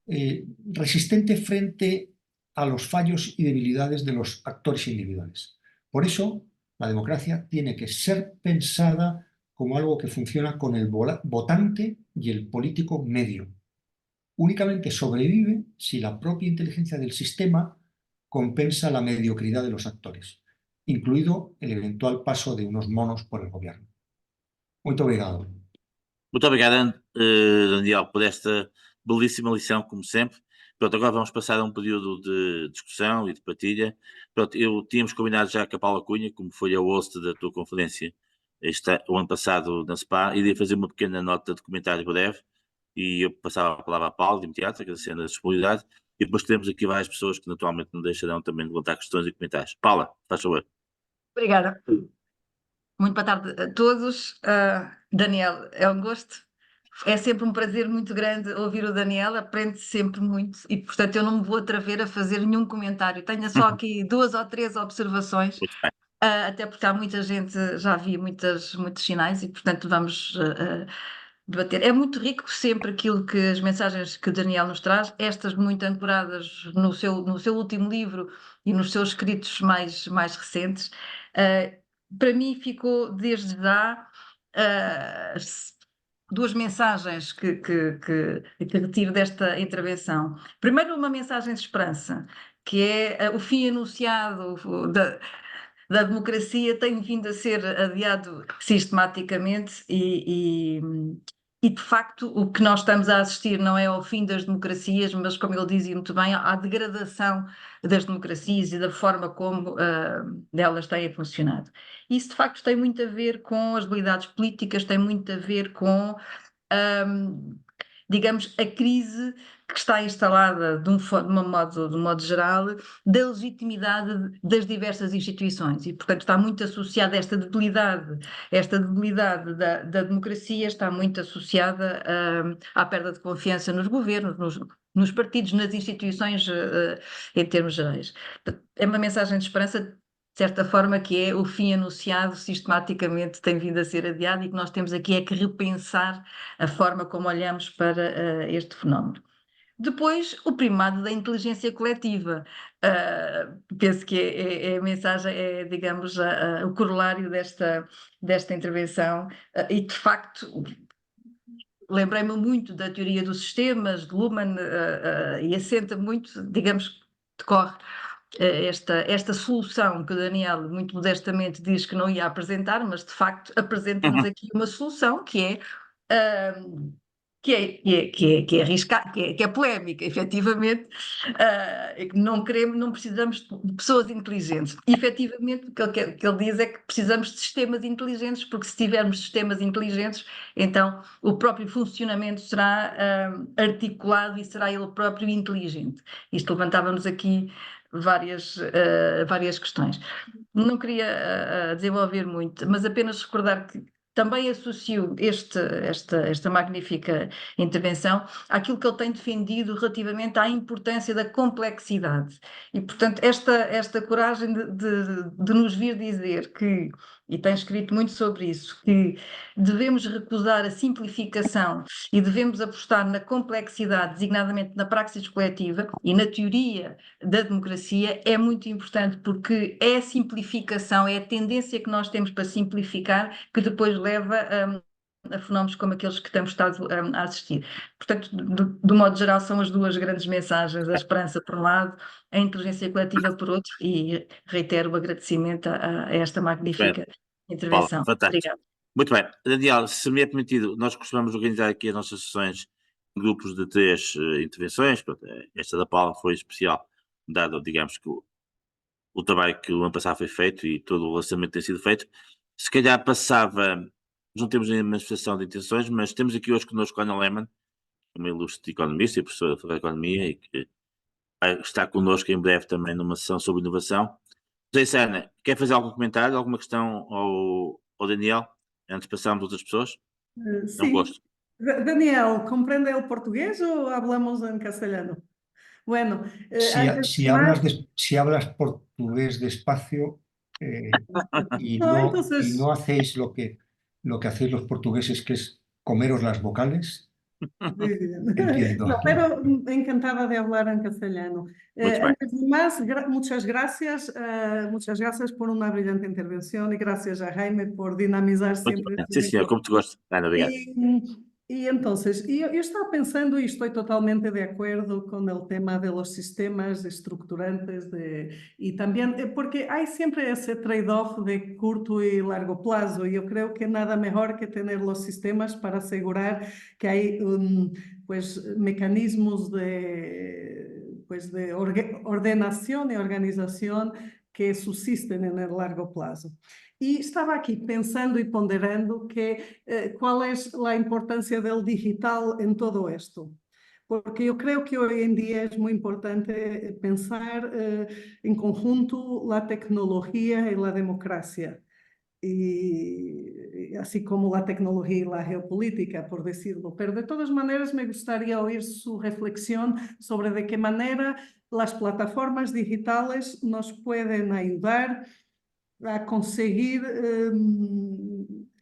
Resistente frente a los fallos y debilidades de los actores individuales. Por eso, la democracia tiene que ser pensada como algo que funciona con el votante y el político medio. Únicamente sobrevive si la propia inteligencia del sistema compensa la mediocridad de los actores, incluido el eventual paso de unos monos por el gobierno. Muito obrigado.
Muito obrigado, Daniel, por esta belíssima lição, como sempre. Pronto, agora vamos passar a um período de discussão e de partilha. Pronto, tínhamos combinado já com a Paula Cunha, como foi a host da tua conferência o ano passado na SPA, iria fazer uma pequena nota de comentário breve e eu passava a palavra à Paula de imediato, agradecendo a disponibilidade. E depois temos aqui várias pessoas que naturalmente não deixarão também de levantar questões e comentários. Paula, faz favor.
Obrigada. Muito boa tarde a todos. Daniel, é um gosto. É sempre um prazer muito grande ouvir o Daniel, aprende sempre muito e, portanto, eu não me vou atrever a fazer nenhum comentário. Tenho só aqui 2 ou 3 observações,
Muito bem.
até porque há muita gente, já vi muitos sinais e, portanto, vamos debater. É muito rico sempre as mensagens que o Daniel nos traz, estas muito ancoradas no seu último livro e nos seus escritos mais recentes. Para mim ficou desde já 2 mensagens que retiro desta intervenção. Primeiro, uma mensagem de esperança, que é o fim anunciado da democracia tem vindo a ser adiado sistematicamente e de facto o que nós estamos a assistir não é ao fim das democracias, mas como ele dizia muito bem, à degradação das democracias e da forma como elas têm funcionado. Isso de facto tem muito a ver com as habilidades políticas, tem muito a ver com digamos, a crise que está instalada de um modo geral da legitimidade das diversas instituições e, portanto, está muito associada a esta debilidade da democracia, está muito associada à perda de confiança nos governos, nos partidos, nas instituições em termos gerais. É uma mensagem de esperança, de certa forma, que é o fim anunciado sistematicamente tem vindo a ser adiado e que nós temos aqui é que repensar a forma como olhamos para este fenómeno. Depois, o primado da inteligência coletiva. Penso que é a mensagem, digamos, o corolário desta intervenção e, de facto, lembrei-me muito da teoria dos sistemas, de Luhmann, e assenta muito, digamos, decorre esta solução que o Daniel muito modestamente diz que não ia apresentar, mas de facto apresenta-nos aqui uma solução que é arriscada, que é polémica, efetivamente, não precisamos de pessoas inteligentes. E, efetivamente, o que ele diz é que precisamos de sistemas inteligentes, porque se tivermos sistemas inteligentes, então o próprio funcionamento será articulado e será ele próprio inteligente. Isto levantava-nos aqui várias questões. Não queria desenvolver muito, mas apenas recordar que também associo esta magnífica intervenção àquilo que ele tem defendido relativamente à importância da complexidade. E, portanto, esta coragem de nos vir dizer que, e tem escrito muito sobre isso, que devemos recusar a simplificação e devemos apostar na complexidade, designadamente na praxis coletiva e na teoria da democracia, é muito importante, porque é a simplificação, é a tendência que nós temos para simplificar que depois leva a fenómenos como aqueles que temos estado a assistir. Portanto, do modo geral, são as duas grandes mensagens: a esperança por um lado, a inteligência coletiva por outro, e reitero o agradecimento a esta magnífica intervenção.
Fantástico.
Obrigada.
Muito bem. Daniel, se me é permitido, nós costumamos organizar aqui as nossas sessões em grupos de 3 intervenções. Esta da Paula foi especial, dado, digamos, que o trabalho que o ano passado foi feito e todo o lançamento tem sido feito. Se calhar passava, não temos ainda manifestação de intenções, mas temos aqui hoje connosco a Ana Lehmann, uma ilustre economista e professora de Economia, e que vai estar connosco em breve também numa sessão sobre inovação. Não sei se, Ana, quer fazer algum comentário, alguma questão ao Daniel, antes de passarmos a outras pessoas? Não
Sí.
gosto.
Daniel, ¿comprende el portugués o hablamos en castellano? Bueno,
Si hablas portugués despacio y no hacéis lo que hacéis los portugueses, que es comeros las vocales, entiendo.
No, pero encantada de hablar en castellano. Antes de más, muchas gracias por una brillante intervención y gracias a Jaime por dinamizar siempre.
Sí, senhor, como tu gosto. Ana, obrigado.
Y entonces, yo estaba pensando y estoy totalmente de acuerdo con el tema de los sistemas estructurantes y también porque hay siempre ese trade-off de corto y largo plazo. Yo creo que nada mejor que tener los sistemas para asegurar que hay pues, mecanismos de ordenación y organización que subsisten en el largo plazo. Y estaba aquí pensando y ponderando cuál es la importancia del digital en todo esto. Porque yo creo que hoy en día es muy importante pensar en conjunto la tecnología y la democracia. Y así como la tecnología y la geopolítica, por decirlo. Pero de todas maneras me gustaría oír su reflexión sobre de qué manera las plataformas digitales nos pueden ayudar a conseguir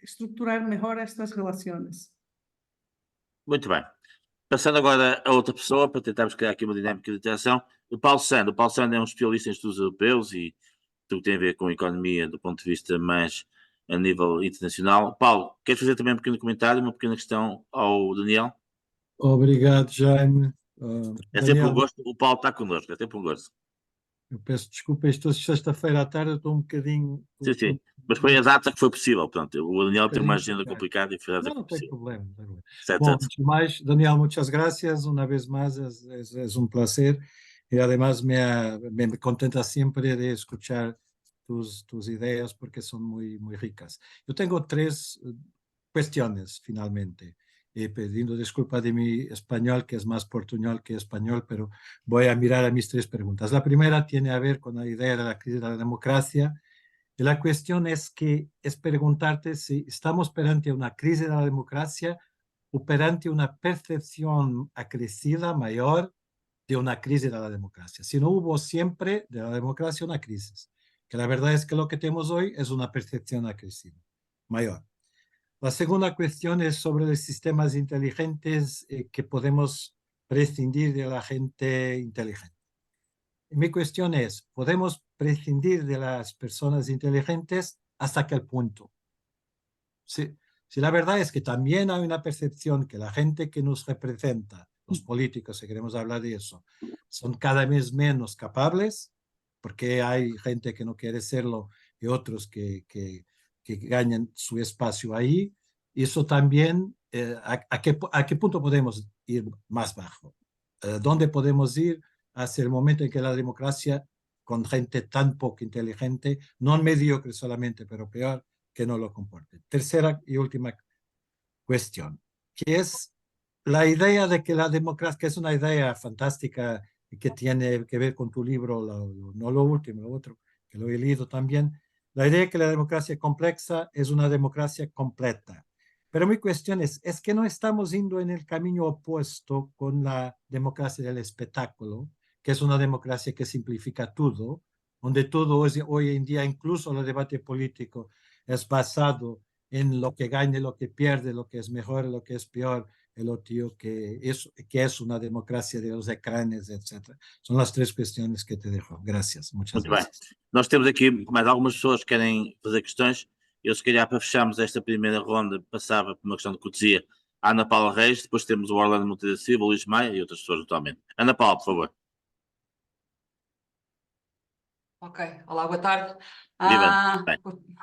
estruturar melhor estas relações.
Muito bem. Passando agora a outra pessoa, para tentarmos criar aqui uma dinâmica de interação, o Paulo Sando. O Paulo Sando é um especialista em estudos europeus e tudo que tem a ver com economia do ponto de vista mais a nível internacional. Paulo, queres fazer também um pequeno comentário, uma pequena questão ao Daniel?
Obrigado, Jaime.
É sempre um gosto, o Paulo está connosco, é sempre um gosto.
Eu peço desculpa, estou sexta-feira à tarde, eu estou um bocadinho...
Sim, mas foi a data que foi possível, portanto, o Daniel tem uma agenda complicada e foi a data que foi possível.
Não tem problema.
Certo,
Bom,
certo.
antes de mais, Daniel, muchas gracias, una vez más, es un placer y además me contenta siempre de escuchar tus ideas porque son muy, muy ricas. Yo tengo 3 cuestiones, finalmente. Pidiendo disculpa de mi español, que es más portuñol que español, pero voy a mirar a mis 3 preguntas. La primera tiene a ver con la idea de la crisis de la democracia. Y la cuestión es preguntarte si estamos perante una crisis de la democracia o perante una percepción acrecida mayor de una crisis de la democracia. Si no hubo siempre de la democracia una crisis, que la verdad es que lo que tenemos hoy es una percepción acrecida mayor. La segunda cuestión es sobre los sistemas inteligentes que podemos prescindir de la gente inteligente. Mi cuestión es, ¿podemos prescindir de las personas inteligentes hasta qué punto? Si la verdad es que también hay una percepción que la gente que nos representa, los políticos, si queremos hablar de eso, son cada vez menos capaces, porque hay gente que no quiere serlo y otros que ganan su espacio ahí. Y eso también, ¿a qué punto podemos ir más bajo? ¿Dónde podemos ir hacia el momento en que la democracia, con gente tan poco inteligente, no mediocre solamente, pero peor, que no lo comporte? Tercera y última cuestión, que es la idea de que la democracia, que es una idea fantástica y que tiene que ver con tu libro, no lo último, lo otro, que lo he leído también, la idea de que la democracia compleja es una democracia completa. Pero mi cuestión es que no estamos yendo en el camino opuesto con la democracia del espectáculo, que es una democracia que simplifica todo, donde todo hoy en día, incluso el debate político, es basado en lo que gane, lo que pierde, lo que es mejor, lo que es peor, el otro que es una democracia de los ecrãs, etc. Son las tres cuestiones que te dejo. Gracias, muchas
Muito bem.
gracias.
Nós temos aqui mais algumas pessoas que querem fazer questões. Eu, se calhar, para fecharmos esta primeira ronda, passava por uma questão de cortesia a Ana Paula Reis, depois temos o Orlando Monteiro da Silva, o Luís Maia e outras pessoas atualmente. Ana Paula, por favor.
Ok, hola, buenas tardes.
Viva.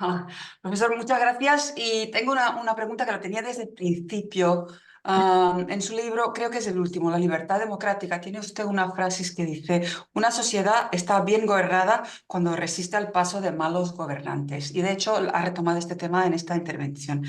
Hola. Profesor, muchas gracias. Y tengo una pregunta que la tenía desde el principio. En su libro, creo que es el último, La libertad democrática, tiene usted una frase que dice: una sociedad está bien gobernada cuando resiste al paso de malos gobernantes. Y de hecho ha retomado este tema en esta intervención.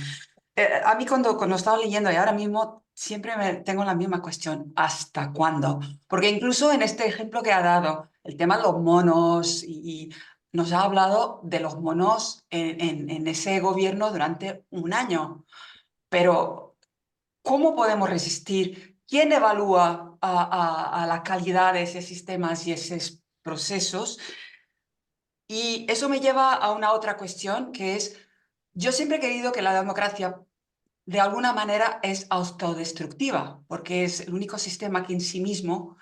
A mí cuando estaba leyendo y ahora mismo siempre tengo la misma cuestión: ¿hasta cuándo? Porque incluso en este ejemplo que ha dado, el tema de los monos, y nos ha hablado de los monos en ese gobierno durante un año. Pero ¿cómo podemos resistir? ¿Quién evalúa a la calidad de esos sistemas y esos procesos? Y eso me lleva a una otra cuestión, que es: yo siempre he querido que la democracia de alguna manera es autodestructiva, porque es el único sistema que en sí mismo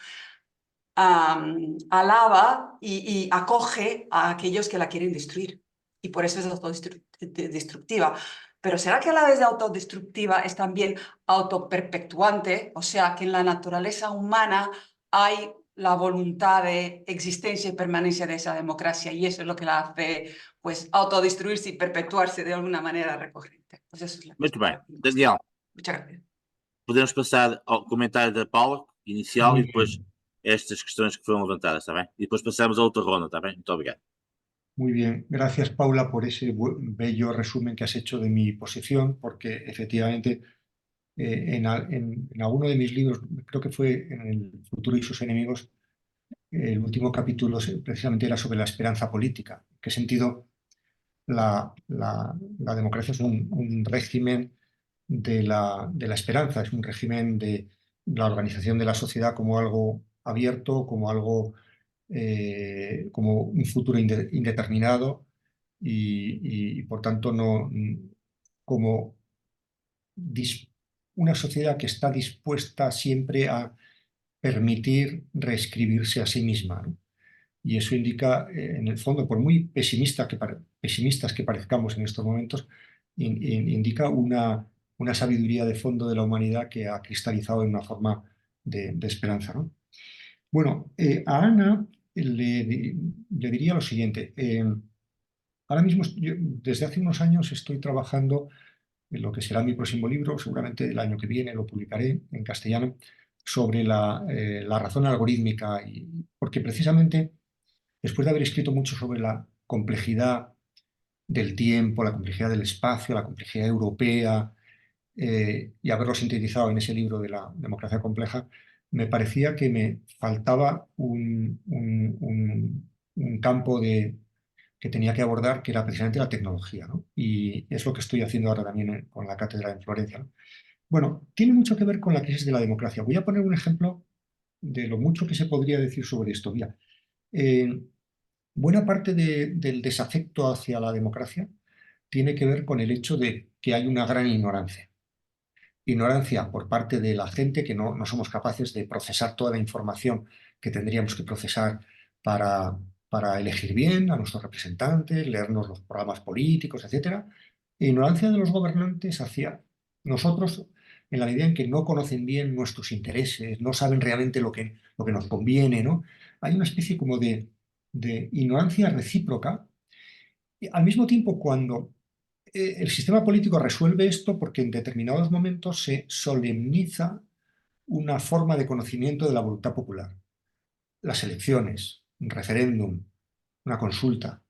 alaba y acoge a aquellos que la quieren destruir. Y por eso es autodestructiva. Pero ¿será que a la vez de autodestructiva es también autoperpetuante? O sea, que en la naturaleza humana hay la voluntad de existencia y permanencia de esa democracia, y eso es lo que la hace, pues, autodestruirse y perpetuarse de alguna manera recurrente. Pues eso es la
Muito bem.
cuestión.
Daniel,
Muchas gracias.
podemos passar ao comentário da Paula, inicial,
Muy
e depois estas questões que foram levantadas, está bem? E depois passamos a outra ronda, está bem? Muito obrigado.
Muy bien, gracias Paula por ese bello resumen que has hecho de mi posición, porque efectivamente en alguno de mis libros, creo que fue en El futuro y sus enemigos, el último capítulo precisamente era sobre la esperanza política. ¿En qué sentido la democracia es un régimen de la esperanza, es un régimen de la organización de la sociedad como algo abierto, como algo como un futuro indeterminado y por tanto no como una sociedad que está dispuesta siempre a permitir reescribirse a sí misma, ¿no? Y eso indica, en el fondo, por muy pesimistas que parezcamos en estos momentos, indica una sabiduría de fondo de la humanidad que ha cristalizado en una forma de esperanza, ¿no? Bueno, a Ana le diría lo siguiente. Ahora mismo, desde hace unos años estoy trabajando en lo que será mi próximo libro, seguramente el año que viene lo publicaré en castellano, sobre la razón algorítmica, porque precisamente después de haber escrito mucho sobre la complejidad del tiempo, la complejidad del espacio, la complejidad europea, y haberlo sintetizado en ese libro de la democracia compleja, me parecía que me faltaba un campo que tenía que abordar, que era precisamente la tecnología, ¿no? Y es lo que estoy haciendo ahora también con la cátedra en Florencia, ¿no? Bueno, tiene mucho que ver con la crisis de la democracia. Voy a poner un ejemplo de lo mucho que se podría decir sobre esto. Mira, buena parte del desafecto hacia la democracia tiene que ver con el hecho de que hay una gran ignorancia. Ignorancia por parte de la gente, que no somos capaces de procesar toda la información que tendríamos que procesar para elegir bien a nuestros representantes, leernos los programas políticos, etc. ignorancia de los gobernantes hacia nosotros, en la medida en que no conocen bien nuestros intereses, no saben realmente lo que nos conviene, ¿no? Hay una especie como de ignorancia recíproca. Y al mismo tiempo, cuando el sistema político resuelve esto, porque en determinados momentos se solemniza una forma de conocimiento de la voluntad popular. Las elecciones, un referéndum, una consulta.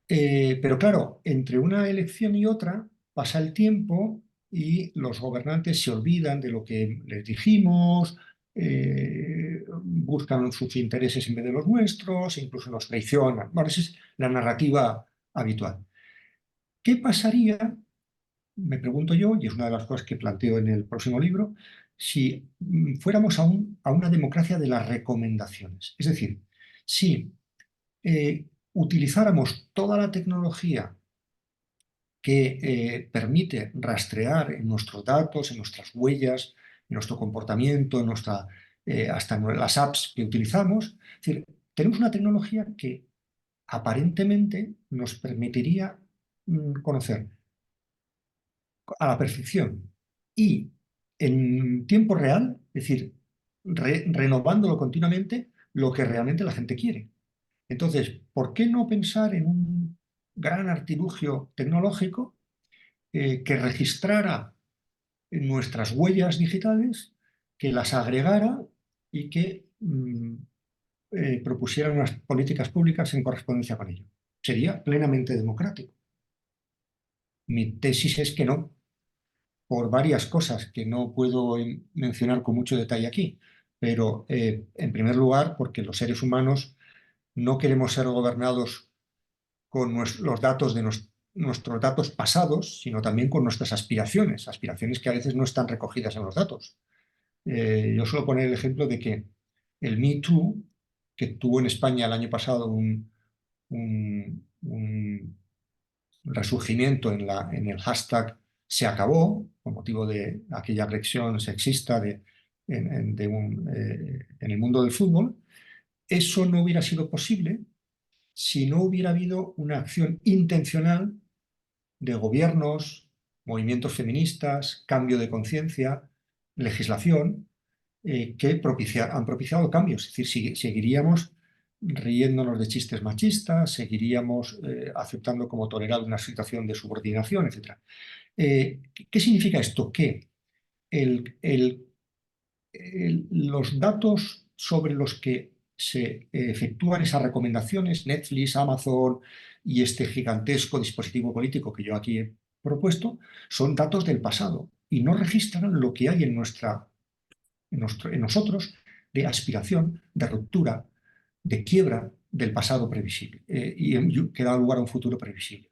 Pero claro, entre una elección y otra pasa el tiempo y los gobernantes se olvidan de lo que les dijimos, buscan sus intereses en vez de los nuestros, incluso nos traicionan. Bueno, esa es la narrativa habitual. ¿Qué pasaría, me pregunto yo, y es una de las cosas que planteo en el próximo libro, si fuéramos a una democracia de las recomendaciones? Es decir, si utilizáramos toda la tecnología que permite rastrear en nuestros datos, en nuestras huellas, en nuestro comportamiento, hasta en las apps que utilizamos. Es decir, tenemos una tecnología que aparentemente nos permitiría conocer a la perfección y en tiempo real, es decir, renovándolo continuamente, lo que realmente la gente quiere. Entonces, ¿por qué no pensar en un gran artilugio tecnológico que registrara nuestras huellas digitales, que las agregara y que propusiera unas políticas públicas en correspondencia con ello? Sería plenamente democrático. Mi tesis es que no, por varias cosas que no puedo mencionar con mucho detalle aquí, pero en primer lugar porque los seres humanos no queremos ser gobernados con los datos de nuestros datos pasados, sino también con nuestras aspiraciones que a veces no están recogidas en los datos. Yo suelo poner el ejemplo de que el Me Too, que tuvo en España el año pasado un resurgimiento en el hashtag Se acabó, con motivo de aquella agresión sexista en el mundo del fútbol, eso no hubiera sido posible si no hubiera habido una acción intencional de gobiernos, movimientos feministas, cambio de conciencia, legislación, que han propiciado cambios. Es decir, seguiríamos riéndonos de chistes machistas, seguiríamos aceptando como tolerable una situación de subordinación, etc. ¿Qué significa esto? Que los datos sobre los que se efectúan esas recomendaciones, Netflix, Amazon y este gigantesco dispositivo político que yo aquí he propuesto, son datos del pasado y no registran lo que hay en nosotros de aspiración, de ruptura, de quiebra del pasado previsible y que da lugar a un futuro previsible.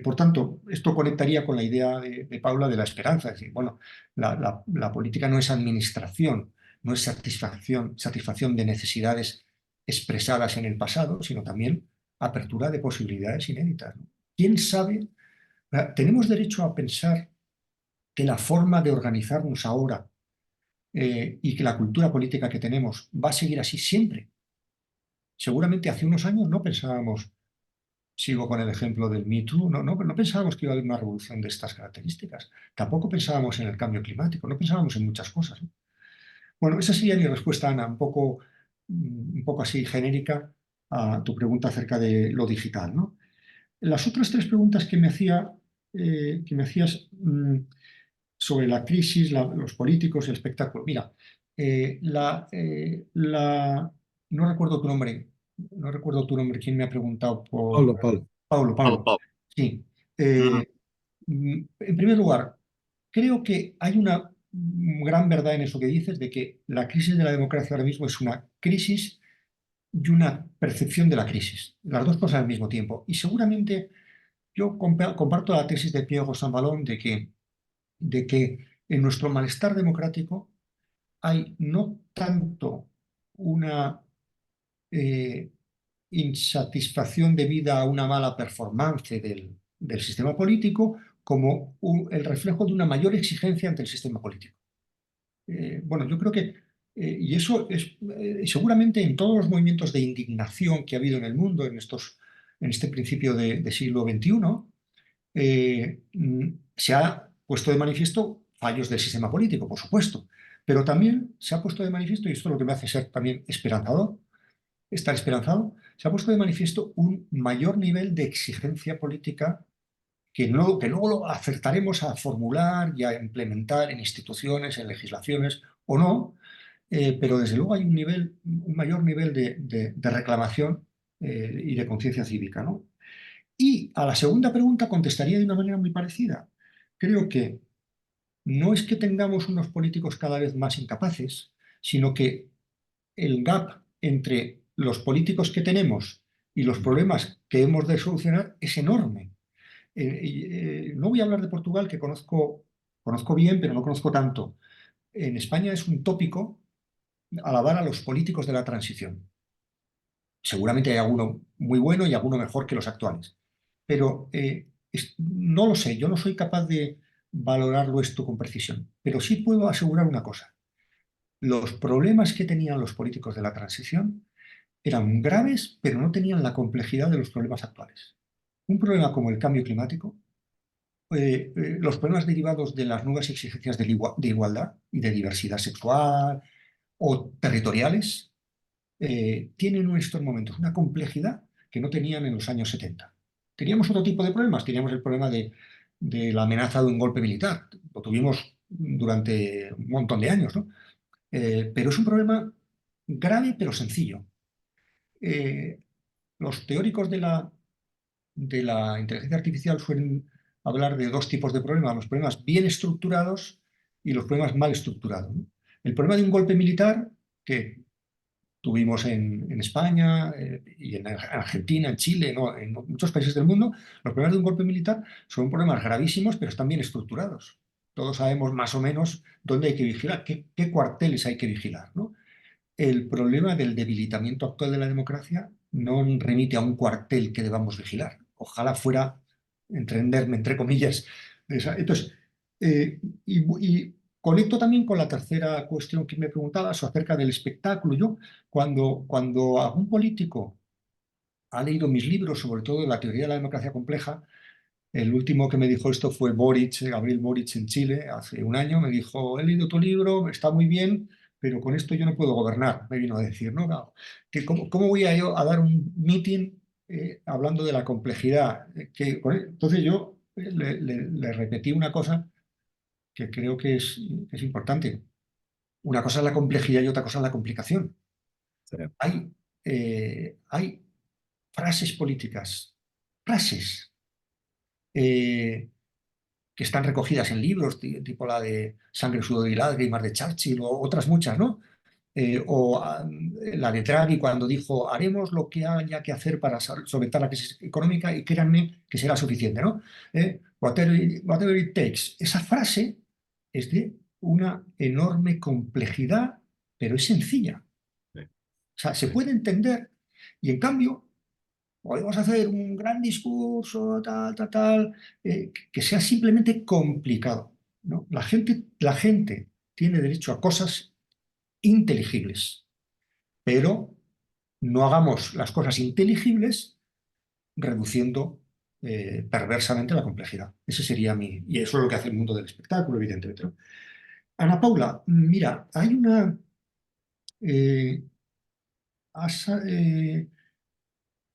Por tanto, esto conectaría con la idea de Paula de la esperanza. Es decir, bueno, la política no es administración, no es satisfacción de necesidades expresadas en el pasado, sino también apertura de posibilidades inéditas, ¿no? ¿Quién sabe? Tenemos derecho a pensar que la forma de organizarnos ahora y que la cultura política que tenemos va a seguir así siempre. Seguramente hace unos años no pensábamos. Sigo con el ejemplo del Me Too. No pensábamos que iba a haber una revolución de estas características. Tampoco pensábamos en el cambio climático, no pensábamos en muchas cosas, ¿no? Bueno, esa sería mi respuesta, Ana, un poco así genérica a tu pregunta acerca de lo digital, ¿no? Las otras tres preguntas que me hacías sobre la crisis, los políticos, el espectáculo. Mira, no recuerdo tu nombre. No recuerdo tu nombre. ¿Quién me ha preguntado por...?
Paulo.
Paulo. Sí. En primer lugar, creo que hay una gran verdad en eso que dices, de que la crisis de la democracia ahora mismo es una crisis y una percepción de la crisis. Las dos cosas al mismo tiempo. Y seguramente yo comparto la tesis de Pierre Rosanvallon de que en nuestro malestar democrático hay no tanto una insatisfacción debida a una mala performance del sistema político como el reflejo de una mayor exigencia ante el sistema político. Bueno, yo creo que, y eso es seguramente en todos los movimientos de indignación que ha habido en el mundo en estos en este principio de siglo XXI, se ha puesto de manifiesto fallos del sistema político, por supuesto, pero también se ha puesto de manifiesto, y esto es lo que me hace ser también esperanzador, estar esperanzado, se ha puesto de manifiesto un mayor nivel de exigencia política que luego lo acertaremos a formular y a implementar en instituciones, en legislaciones o no, pero desde luego hay un mayor nivel de reclamación y de conciencia cívica, ¿no? Y a la segunda pregunta contestaría de una manera muy parecida. Creo que no es que tengamos unos políticos cada vez más incapaces, sino que el gap entre los políticos que tenemos y los problemas que hemos de solucionar es enorme. No voy a hablar de Portugal, que conozco bien, pero no conozco tanto. En España es un tópico alabar a los políticos de la transición. Seguramente hay alguno muy bueno y alguno mejor que los actuales. Pero no lo sé, yo no soy capaz de valorarlo esto con precisión. Pero sí puedo asegurar una cosa. Los problemas que tenían los políticos de la transición eran graves, pero no tenían la complejidad de los problemas actuales. Un problema como el cambio climático, los problemas derivados de las nuevas exigencias de igualdad y de diversidad sexual o territoriales, tienen en estos momentos una complejidad que no tenían en los años 70. Teníamos otro tipo de problemas, teníamos el problema de la amenaza de un golpe militar, lo tuvimos durante un montón de años, ¿no? Pero es un problema grave pero sencillo. Los teóricos de la inteligencia artificial suelen hablar de dos tipos de problemas, los problemas bien estructurados y los problemas mal estructurados, ¿no? El problema de un golpe militar que tuvimos en España y en Argentina, en Chile, ¿no? En muchos países del mundo, los problemas de un golpe militar son problemas gravísimos, pero están bien estructurados. Todos sabemos más o menos dónde hay que vigilar, qué cuarteles hay que vigilar, ¿no? El problema del debilitamiento actual de la democracia no remite a un cuartel que debamos vigilar. Ojalá fuera, entenderme, entre comillas. Entonces, y conecto también con la tercera cuestión que me preguntabas acerca del espectáculo. Yo, cuando algún político ha leído mis libros, sobre todo la teoría de la democracia compleja, el último que me dijo esto fue Boric, Gabriel Boric en Chile, hace un año. Me dijo, he leído tu libro, está muy bien, pero con esto yo no puedo gobernar, me vino a decir, ¿no? Claro, ¿cómo voy yo a dar un meeting hablando de la complejidad? Entonces yo le repetí una cosa que creo que es importante. Una cosa es la complejidad y otra cosa es la complicación.
Sí.
Hay frases políticas, frases que están recogidas en libros, tipo la de Sangre, sudor y lágrimas de Churchill, o otras muchas, ¿no? La de Draghi cuando dijo, haremos lo que haya que hacer para solventar la crisis económica y créanme que será suficiente, ¿no? Whatever it takes. Esa frase es de una enorme complejidad, pero es sencilla.
Sí.
O sea, se puede entender y en cambio podemos hacer un gran discurso, tal, que sea simplemente complicado, ¿no? La gente tiene derecho a cosas inteligibles, pero no hagamos las cosas inteligibles reduciendo perversamente la complejidad. Ese sería y eso es lo que hace el mundo del espectáculo, evidentemente, ¿no? Ana Paula, mira, hay una...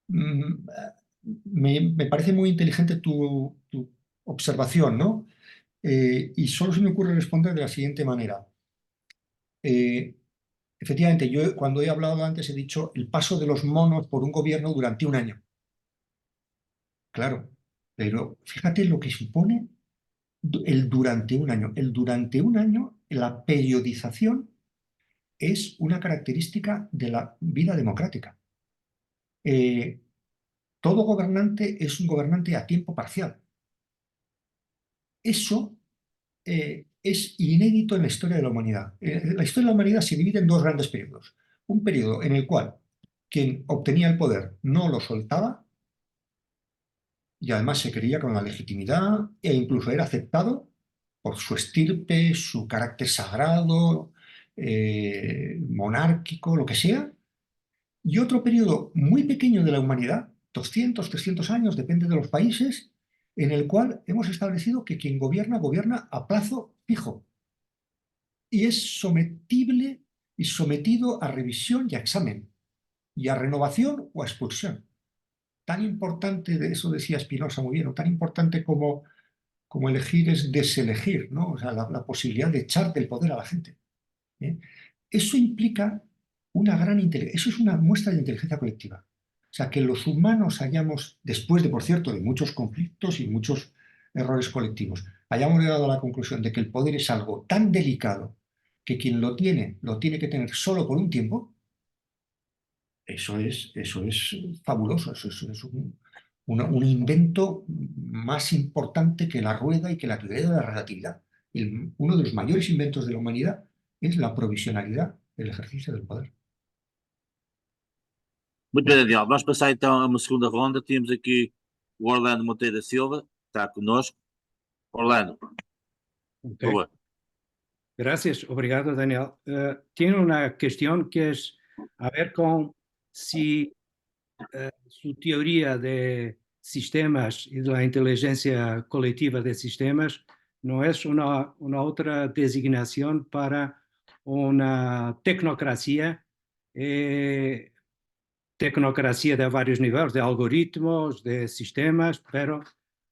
Mm, me parece muy inteligente tu observación, ¿no? Y solo se me ocurre responder de la siguiente manera. Efectivamente, yo cuando he hablado antes he dicho el paso de los monos por un gobierno durante un año. Claro, pero fíjate lo que supone el durante un año. El durante un año, la periodización es una característica de la vida democrática. Todo gobernante es un gobernante a tiempo parcial. Eso es inédito en la historia de la humanidad. La historia de la humanidad se divide en dos grandes periodos. Un periodo en el cual quien obtenía el poder no lo soltaba y además se creía con la legitimidad e incluso era aceptado por su estirpe, su carácter sagrado, monárquico, lo que sea. Y otro periodo muy pequeño de la humanidad, 200, 300 años, depende de los países, en el cual hemos establecido que quien gobierna, gobierna a plazo fijo y es sometible y sometido a revisión y a examen, y a renovación o a expulsión. Tan importante, de eso decía Spinoza muy bien, o tan importante como elegir es deselegir, ¿no? O sea, la posibilidad de echar del poder a la gente. ¿Eh? Eso implica una gran inteligencia, eso es una muestra de inteligencia colectiva. O sea, que los humanos hayamos, después de, por cierto, de muchos conflictos y muchos errores colectivos, hayamos llegado a la conclusión de que el poder es algo tan delicado que quien lo tiene que tener solo por un tiempo. Eso es fabuloso, eso es un invento más importante que la rueda y que la teoría de la relatividad. Uno de los mayores inventos de la humanidad es la provisionalidad del ejercicio del poder.
Muito bem, Daniel. Vamos passar então a uma segunda ronda. Temos aqui o Orlando Monteiro da Silva, que está connosco. Orlando, por
Ok.
favor.
Gracias, obrigado, Daniel. Tiene una cuestión que es a ver con si su teoría de sistemas y de la inteligencia colectiva de sistemas no es una otra designación para una tecnocracia de varios niveles, de algoritmos, de sistemas, pero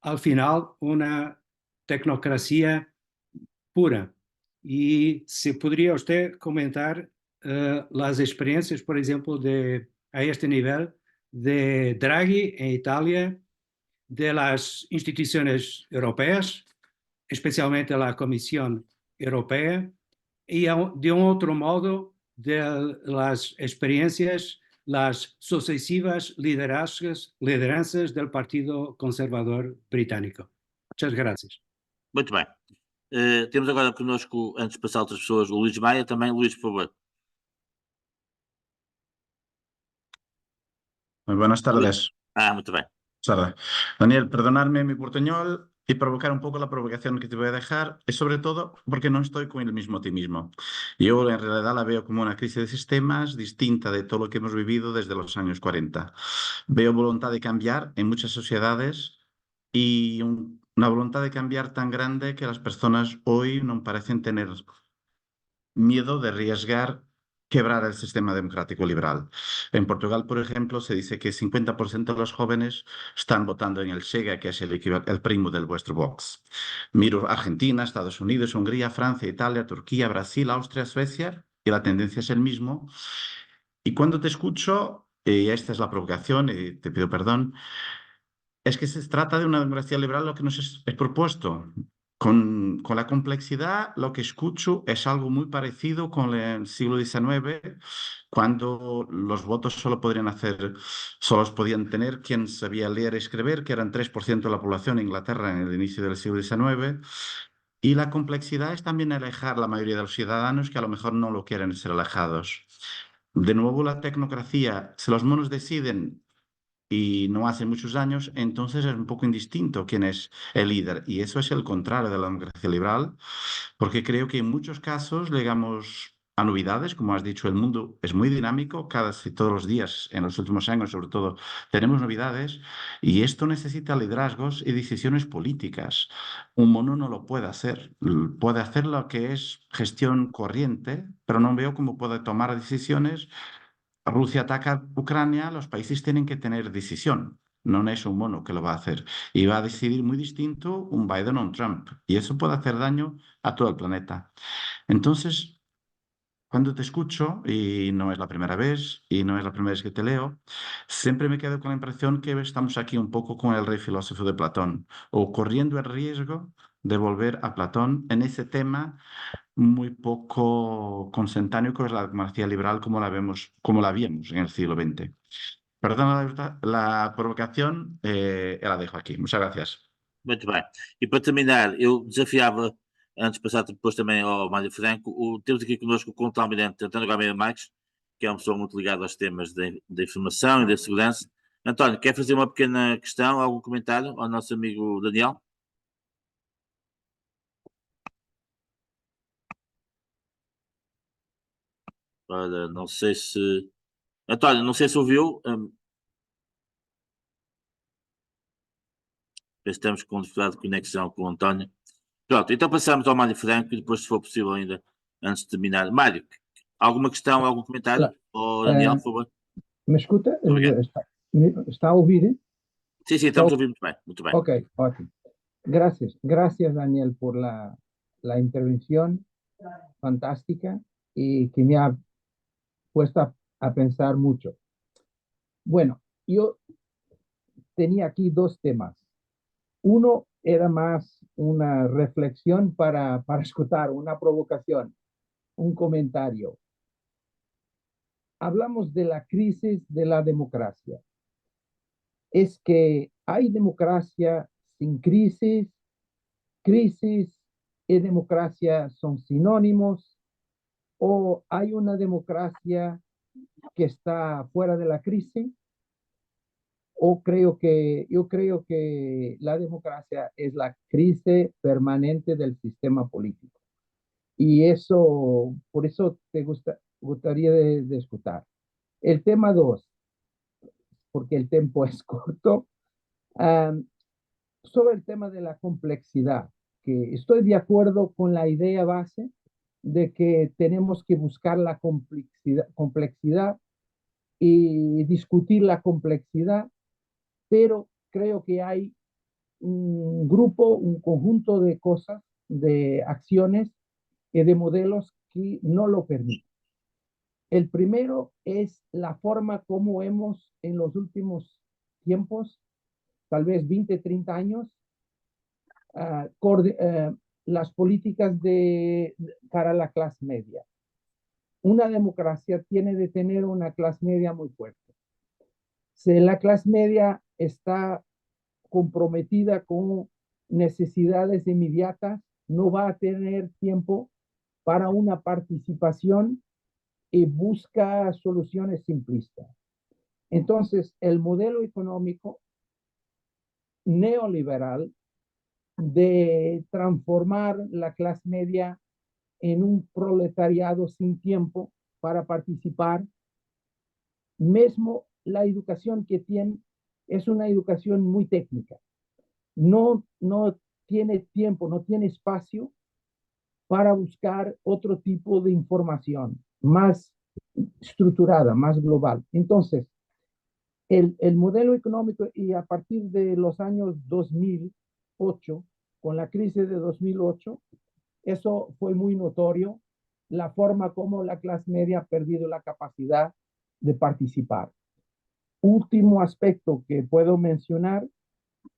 al final una tecnocracia pura. Y si podría usted comentar las experiencias, por ejemplo, a este nivel de Draghi en Italia, de las instituciones europeas, especialmente la Comisión Europea, y de un otro modo de las experiencias, las sucesivas lideranzas del Partido Conservador Británico. Muchas gracias.
Muito bem. Temos agora connosco, antes de passar a outras pessoas, o Luís Maia também. Luís, por favor.
Muy buenas tardes.
Muito bem.
Sara. Daniel, perdonadme mi portuñol y provocar un poco la provocación que te voy a dejar, y sobre todo porque no estoy con el mismo optimismo. Yo en realidad la veo como una crisis de sistemas distinta de todo lo que hemos vivido desde los años 40. Veo voluntad de cambiar en muchas sociedades y una voluntad de cambiar tan grande que las personas hoy no parecen tener miedo de arriesgar quebrar el sistema democrático liberal. En Portugal, por ejemplo, se dice que 50% de los jóvenes están votando en el Chega, que es el primo del vuestro Vox. Miro Argentina, Estados Unidos, Hungría, Francia, Italia, Turquía, Brasil, Austria, Suecia, y la tendencia es el mismo. Y cuando te escucho, y esta es la provocación, y te pido perdón, es que se trata de una democracia liberal lo que nos es propuesto. Con la complejidad, lo que escucho es algo muy parecido con el siglo XIX, cuando los votos solo los podían tener quien sabía leer y escribir, que eran 3% de la población en Inglaterra en el inicio del siglo XIX. Y la complejidad es también alejar a la mayoría de los ciudadanos que a lo mejor no lo quieren ser alejados. De nuevo, la tecnocracia, si los monos deciden y no hace muchos años, entonces es un poco indistinto quién es el líder. Y eso es el contrario de la democracia liberal, porque creo que en muchos casos llegamos a novedades. Como has dicho, el mundo es muy dinámico, casi todos los días, en los últimos años sobre todo, tenemos novedades, y esto necesita liderazgos y decisiones políticas. Un mono no lo puede hacer. Puede hacer lo que es gestión corriente, pero no veo cómo puede tomar decisiones. Rusia ataca a Ucrania, los países tienen que tener decisión. No es un mono que lo va a hacer. Y va a decidir muy distinto un Biden o un Trump. Y eso puede hacer daño a todo el planeta. Entonces, cuando te escucho, y no es la primera vez, y no es la primera vez que te leo, siempre me quedo con la impresión que estamos aquí un poco con el rey filósofo de Platón, o corriendo el riesgo de volver a Platón en ese tema muy poco consentáneo con la democracia liberal como la vimos en el siglo XX. Perdona la provocación, la dejo aquí. Muchas gracias.
Muito bem. E para terminar, eu desafiava, antes de passar depois também ao Mário Franco, temos aqui connosco o contra-almirante António Gameiro Marques, que é uma pessoa muito ligada aos temas da informação e da segurança. António, quer fazer uma pequena questão, algum comentário ao nosso amigo Daniel? Ora, não sei se... António, não sei se ouviu. estamos com dificuldade de conexão com o António. Pronto, então passamos ao Mário Franco e depois, se for possível ainda, antes de terminar. Mário, alguma questão, algum comentário? Ou Daniel, por favor?
¿Me escucha?
Obrigado.
¿Está a oír?
Sim, sim, estamos a ouvir muito bem, muito bem.
Ok, ótimo. Gracias. Gracias, Daniel, por la intervención fantástica y que me ha puesto a pensar mucho. Bueno, yo tenía aquí dos temas. Uno era más una reflexión para escuchar, una provocación, un comentario. Hablamos de la crisis de la democracia. Es que hay democracia sin crisis, crisis y democracia son sinónimos, o hay una democracia que está fuera de la crisis, o yo creo que la democracia es la crisis permanente del sistema político. Y eso, por eso te gustaría de escuchar. El tema 2, porque el tiempo es corto, sobre el tema de la complejidad, que estoy de acuerdo con la idea base de que tenemos que buscar la complejidad y discutir la complejidad, pero creo que hay un grupo, un conjunto de cosas, de acciones y de modelos que no lo permiten. El primero es la forma como hemos en los últimos tiempos, tal vez 20, 30 años, las políticas para la clase media. Una democracia tiene de tener una clase media muy fuerte. Si la clase media está comprometida con necesidades inmediatas, no va a tener tiempo para una participación y busca soluciones simplistas. Entonces, el modelo económico neoliberal de transformar la clase media en un proletariado sin tiempo para participar, mismo la educación que tiene es una educación muy técnica. No tiene tiempo, no tiene espacio para buscar otro tipo de información más estructurada, más global. Entonces, el modelo económico, y a partir de los años 2008, con la crisis de 2008, eso fue muy notorio, la forma como la clase media ha perdido la capacidad de participar. Último aspecto que puedo mencionar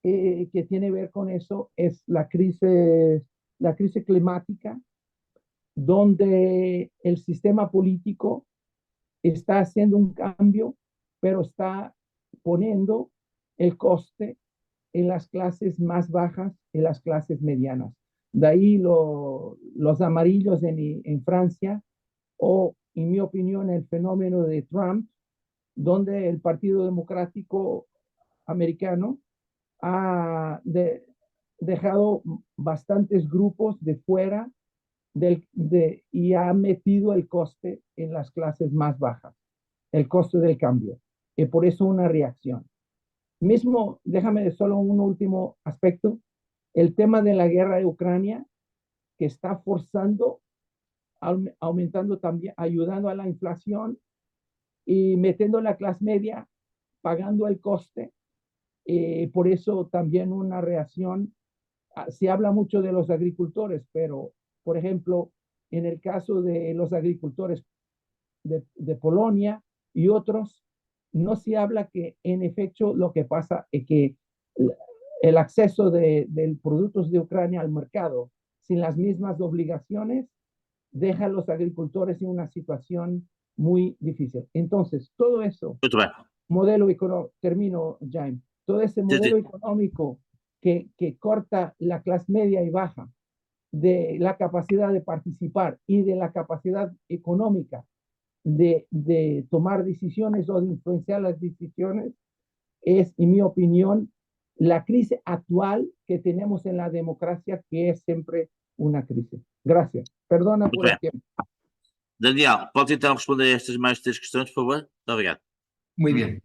que tiene que ver con eso es la crisis climática, donde el sistema político está haciendo un cambio, pero está poniendo el coste en las clases más bajas y las clases medianas. De ahí los amarillos en Francia, o en mi opinión el fenómeno de Trump, donde el Partido Democrático Americano ha dejado bastantes grupos de fuera y ha metido el coste en las clases más bajas, el coste del cambio, y por eso una reacción. Mismo, déjame solo un último aspecto, el tema de la guerra de Ucrania, que está forzando, aumentando también, ayudando a la inflación y metiendo la clase media, pagando el coste. Por eso también una reacción. Se habla mucho de los agricultores, pero, por ejemplo, en el caso de los agricultores de Polonia y otros, no se habla que en efecto lo que pasa es que el acceso de productos de Ucrania al mercado sin las mismas obligaciones deja a los agricultores en una situación muy difícil. Entonces, todo eso, modelo económico, termino, Jaime, todo ese modelo económico que corta la clase media y baja de la capacidad de participar y de la capacidad económica de tomar decisiones o de influenciar las decisiones, es, en mi opinión, la crisis actual que tenemos en la democracia, que es siempre una crisis. Gracias. Perdona por el tiempo.
Daniel, pode então responder a estas mais 3 questões, por favor? Muito obrigado.
Muy bien.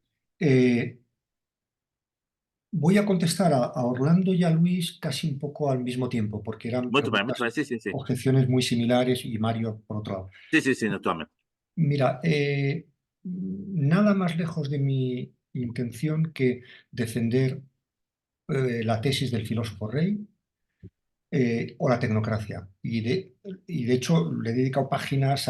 Voy a contestar a Orlando y a Luis casi un poco al mismo tiempo, porque eran
Muito bem,
preguntas,
sim, sim, sim.
objeciones muy similares y Mario por otro lado.
Sim, sim, sim, naturalmente.
Mira, nada más lejos de mi intención que defender la tesis del filósofo Rey o la tecnocracia. Y de hecho le he dedicado páginas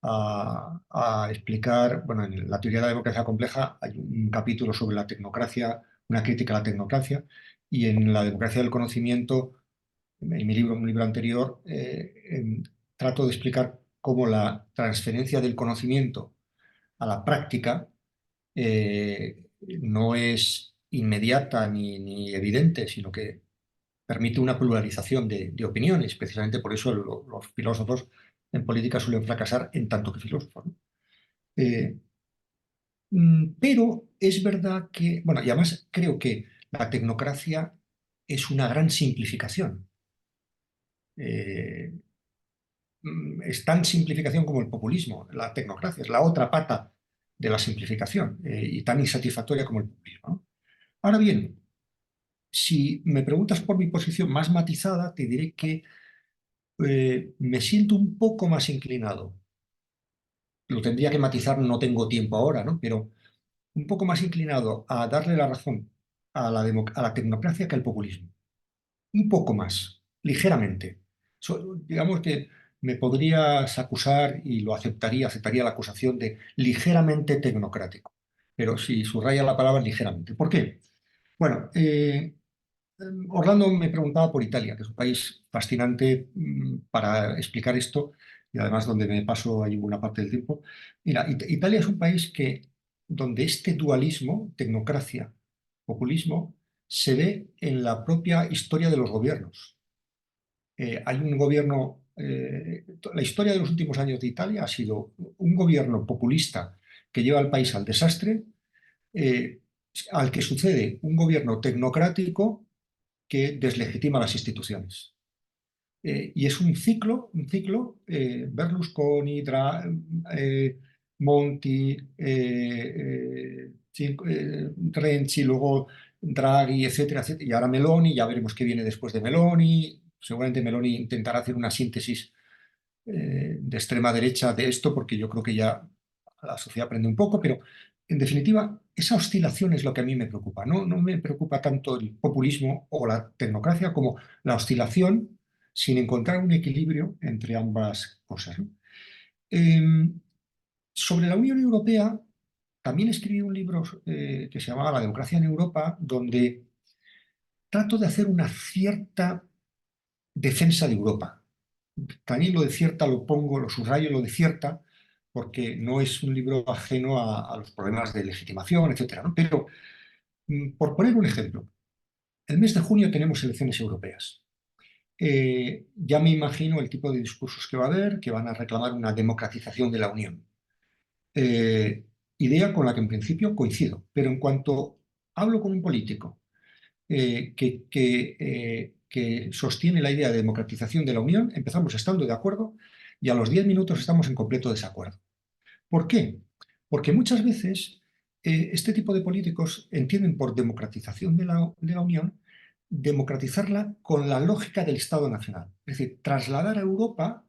a explicar, bueno, en la teoría de la democracia compleja hay un capítulo sobre la tecnocracia, una crítica a la tecnocracia, y en la democracia del conocimiento, en mi libro, un libro anterior, trato de explicar cómo la transferencia del conocimiento a la práctica no es inmediata ni evidente, sino que permite una pluralización de opiniones. Precisamente por eso los filósofos en política suelen fracasar en tanto que filósofos, ¿no? Eh, pero es verdad que, bueno, y además creo que la tecnocracia es una gran simplificación. Es tan simplificación como el populismo. La tecnocracia es la otra pata de la simplificación y tan insatisfactoria como el populismo, ¿no? Ahora bien, si me preguntas por mi posición más matizada, te diré que me siento un poco más inclinado. Lo tendría que matizar, no tengo tiempo ahora, ¿no? Pero un poco más inclinado a darle la razón a la tecnocracia que al populismo. Un poco más, ligeramente. Digamos que me podrías acusar, y lo aceptaría la acusación de ligeramente tecnocrático. Pero si subraya la palabra ligeramente. ¿Por qué? Bueno, Orlando me preguntaba por Italia, que es un país fascinante para explicar esto y además donde me paso ahí buena parte del tiempo. Mira, Italia es un país donde este dualismo, tecnocracia, populismo, se ve en la propia historia de los gobiernos. Hay un gobierno, la historia de los últimos años de Italia ha sido un gobierno populista que lleva al país al desastre, eh, al que sucede un gobierno tecnocrático que deslegitima las instituciones. Y es un ciclo, Berlusconi, Monti, Renzi, luego Draghi, etcétera, etcétera, y ahora Meloni, ya veremos qué viene después de Meloni. Seguramente Meloni intentará hacer una síntesis de extrema derecha de esto, porque yo creo que ya la sociedad aprende un poco, pero en definitiva, esa oscilación es lo que a mí me preocupa. No me preocupa tanto el populismo o la tecnocracia como la oscilación sin encontrar un equilibrio entre ambas cosas, ¿no? Sobre la Unión Europea, también escribí un libro que se llamaba La democracia en Europa, donde trato de hacer una cierta defensa de Europa. También lo de cierta lo pongo, lo subrayo lo de cierta, porque no es un libro ajeno a los problemas de legitimación, etcétera, ¿no? Pero, por poner un ejemplo, el mes de junio tenemos elecciones europeas. Ya me imagino el tipo de discursos que va a haber, que van a reclamar una democratización de la Unión. Idea con la que en principio coincido, pero en cuanto hablo con un político que sostiene la idea de democratización de la Unión, empezamos estando de acuerdo y a los 10 minutos estamos en completo desacuerdo. ¿Por qué? Porque muchas veces este tipo de políticos entienden por democratización de la Unión democratizarla con la lógica del Estado Nacional. Es decir, trasladar a Europa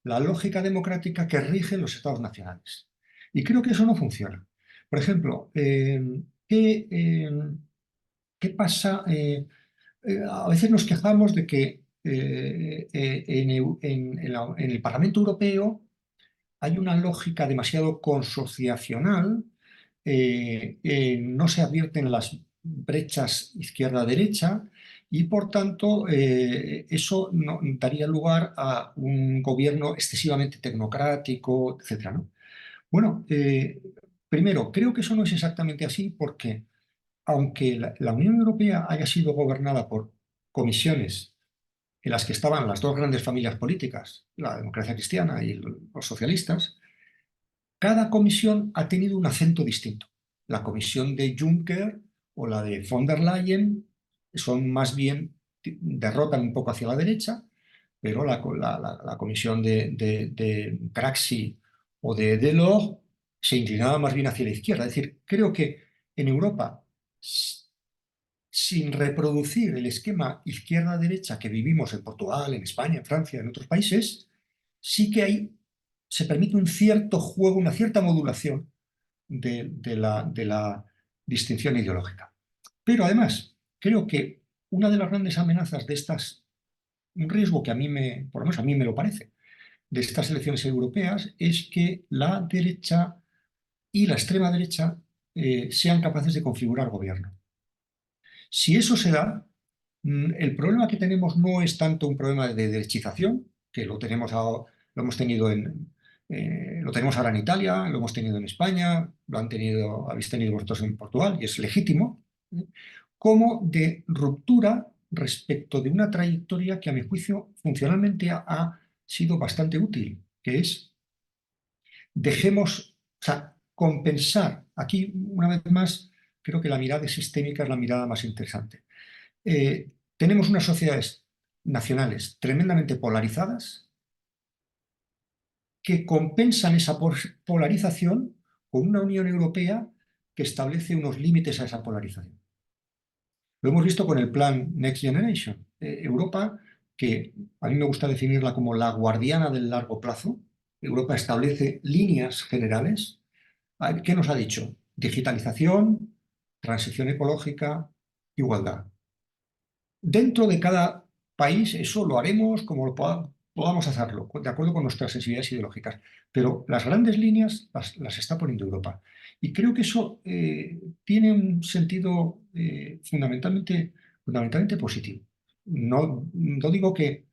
la lógica democrática que rige los Estados nacionales. Y creo que eso no funciona. Por ejemplo, ¿qué pasa? A veces nos quejamos de que en el Parlamento Europeo hay una lógica demasiado consociacional, no se advierten las brechas izquierda-derecha y por tanto eso no, daría lugar a un gobierno excesivamente tecnocrático, etc., ¿no? Bueno, primero, creo que eso no es exactamente así porque aunque la Unión Europea haya sido gobernada por comisiones en las que estaban las dos grandes familias políticas, la democracia cristiana y los socialistas, cada comisión ha tenido un acento distinto. La comisión de Juncker o la de von der Leyen son más bien, derrotan un poco hacia la derecha, pero la comisión de Craxi o de Delors se inclinaba más bien hacia la izquierda. Es decir, creo que en Europa sin reproducir el esquema izquierda-derecha que vivimos en Portugal, en España, en Francia, en otros países, sí que se permite un cierto juego, una cierta modulación de la distinción ideológica. Pero además, creo que una de las grandes amenazas de estas, un riesgo que por lo menos a mí me lo parece, de estas elecciones europeas, es que la derecha y la extrema derecha sean capaces de configurar gobierno. Si eso se da, el problema que tenemos no es tanto un problema de derechización, que lo tenemos ahora en Italia, lo hemos tenido en España, habéis tenido vosotros en Portugal, y es legítimo, como de ruptura respecto de una trayectoria que a mi juicio funcionalmente ha sido bastante útil, que es compensar. Aquí, una vez más, creo que la mirada sistémica es la mirada más interesante. Tenemos unas sociedades nacionales tremendamente polarizadas que compensan esa polarización con una Unión Europea que establece unos límites a esa polarización. Lo hemos visto con el plan Next Generation. Europa, que a mí me gusta definirla como la guardiana del largo plazo, Europa establece líneas generales. ¿Qué nos ha dicho? Digitalización, transición ecológica, igualdad. Dentro de cada país eso lo haremos como podamos hacerlo, de acuerdo con nuestras sensibilidades ideológicas. Pero las grandes líneas las está poniendo Europa. Y creo que eso tiene un sentido fundamentalmente positivo. No digo que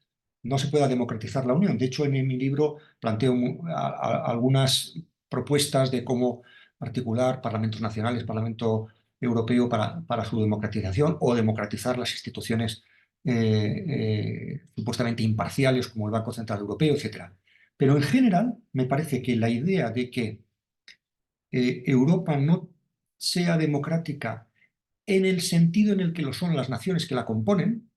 no se pueda democratizar la Unión. De hecho, en mi libro planteo algunas propuestas de cómo articular parlamentos nacionales, Parlamento Europeo para su democratización o democratizar las instituciones supuestamente imparciales como el Banco Central Europeo, etc. Pero en general me parece que la idea de que Europa no sea democrática en el sentido en el que lo son las naciones que la componen,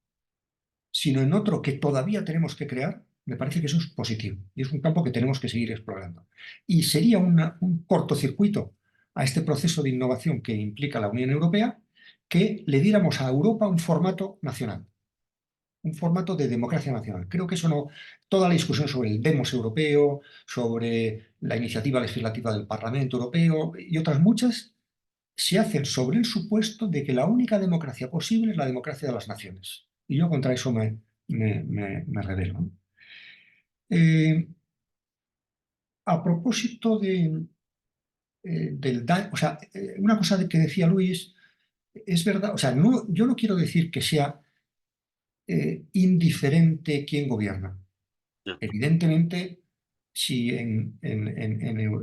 sino en otro que todavía tenemos que crear, me parece que eso es positivo y es un campo que tenemos que seguir explorando. Y sería un cortocircuito a este proceso de innovación que implica la Unión Europea que le diéramos a Europa un formato nacional, un formato de democracia nacional. Creo que eso no, toda la discusión sobre el demos europeo, sobre la iniciativa legislativa del Parlamento Europeo y otras muchas, se hacen sobre el supuesto de que la única democracia posible es la democracia de las naciones. Y yo contra eso me rebelo, ¿no? A propósito del daño, una cosa que decía Luis, es verdad, yo no quiero decir que sea indiferente quién gobierna. Evidentemente, si en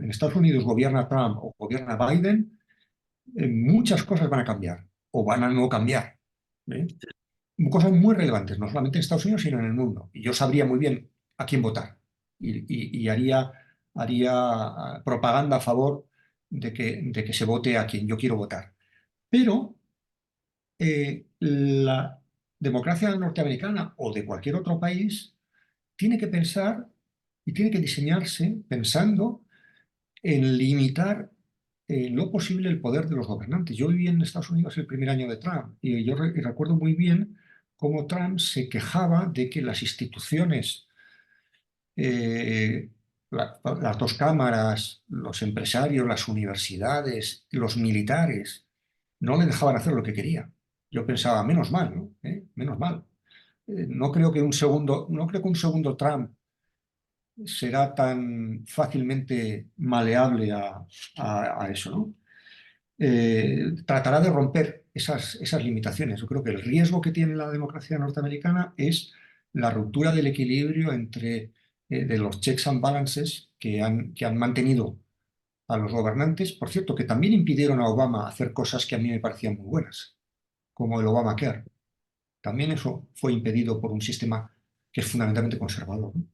Estados Unidos gobierna Trump o gobierna Biden, muchas cosas van a cambiar o van a no cambiar. Cosas muy relevantes, no solamente en Estados Unidos, sino en el mundo. Y yo sabría muy bien a quién votar y haría propaganda a favor de que se vote a quien yo quiero votar. Pero la democracia norteamericana o de cualquier otro país tiene que pensar y tiene que diseñarse pensando en limitar en lo posible el poder de los gobernantes. Yo viví en Estados Unidos el primer año de Trump y yo recuerdo muy bien cómo Trump se quejaba de que las instituciones, las dos cámaras, los empresarios, las universidades, los militares, no le dejaban hacer lo que quería. Yo pensaba, menos mal, ¿no? Menos mal. No creo que un segundo Trump será tan fácilmente maleable a eso, ¿no? Tratará de romper esas limitaciones. Yo creo que el riesgo que tiene la democracia norteamericana es la ruptura del equilibrio de los checks and balances que han mantenido a los gobernantes, por cierto, que también impidieron a Obama hacer cosas que a mí me parecían muy buenas, como el Obamacare. También eso fue impedido por un sistema que es fundamentalmente conservador, ¿no?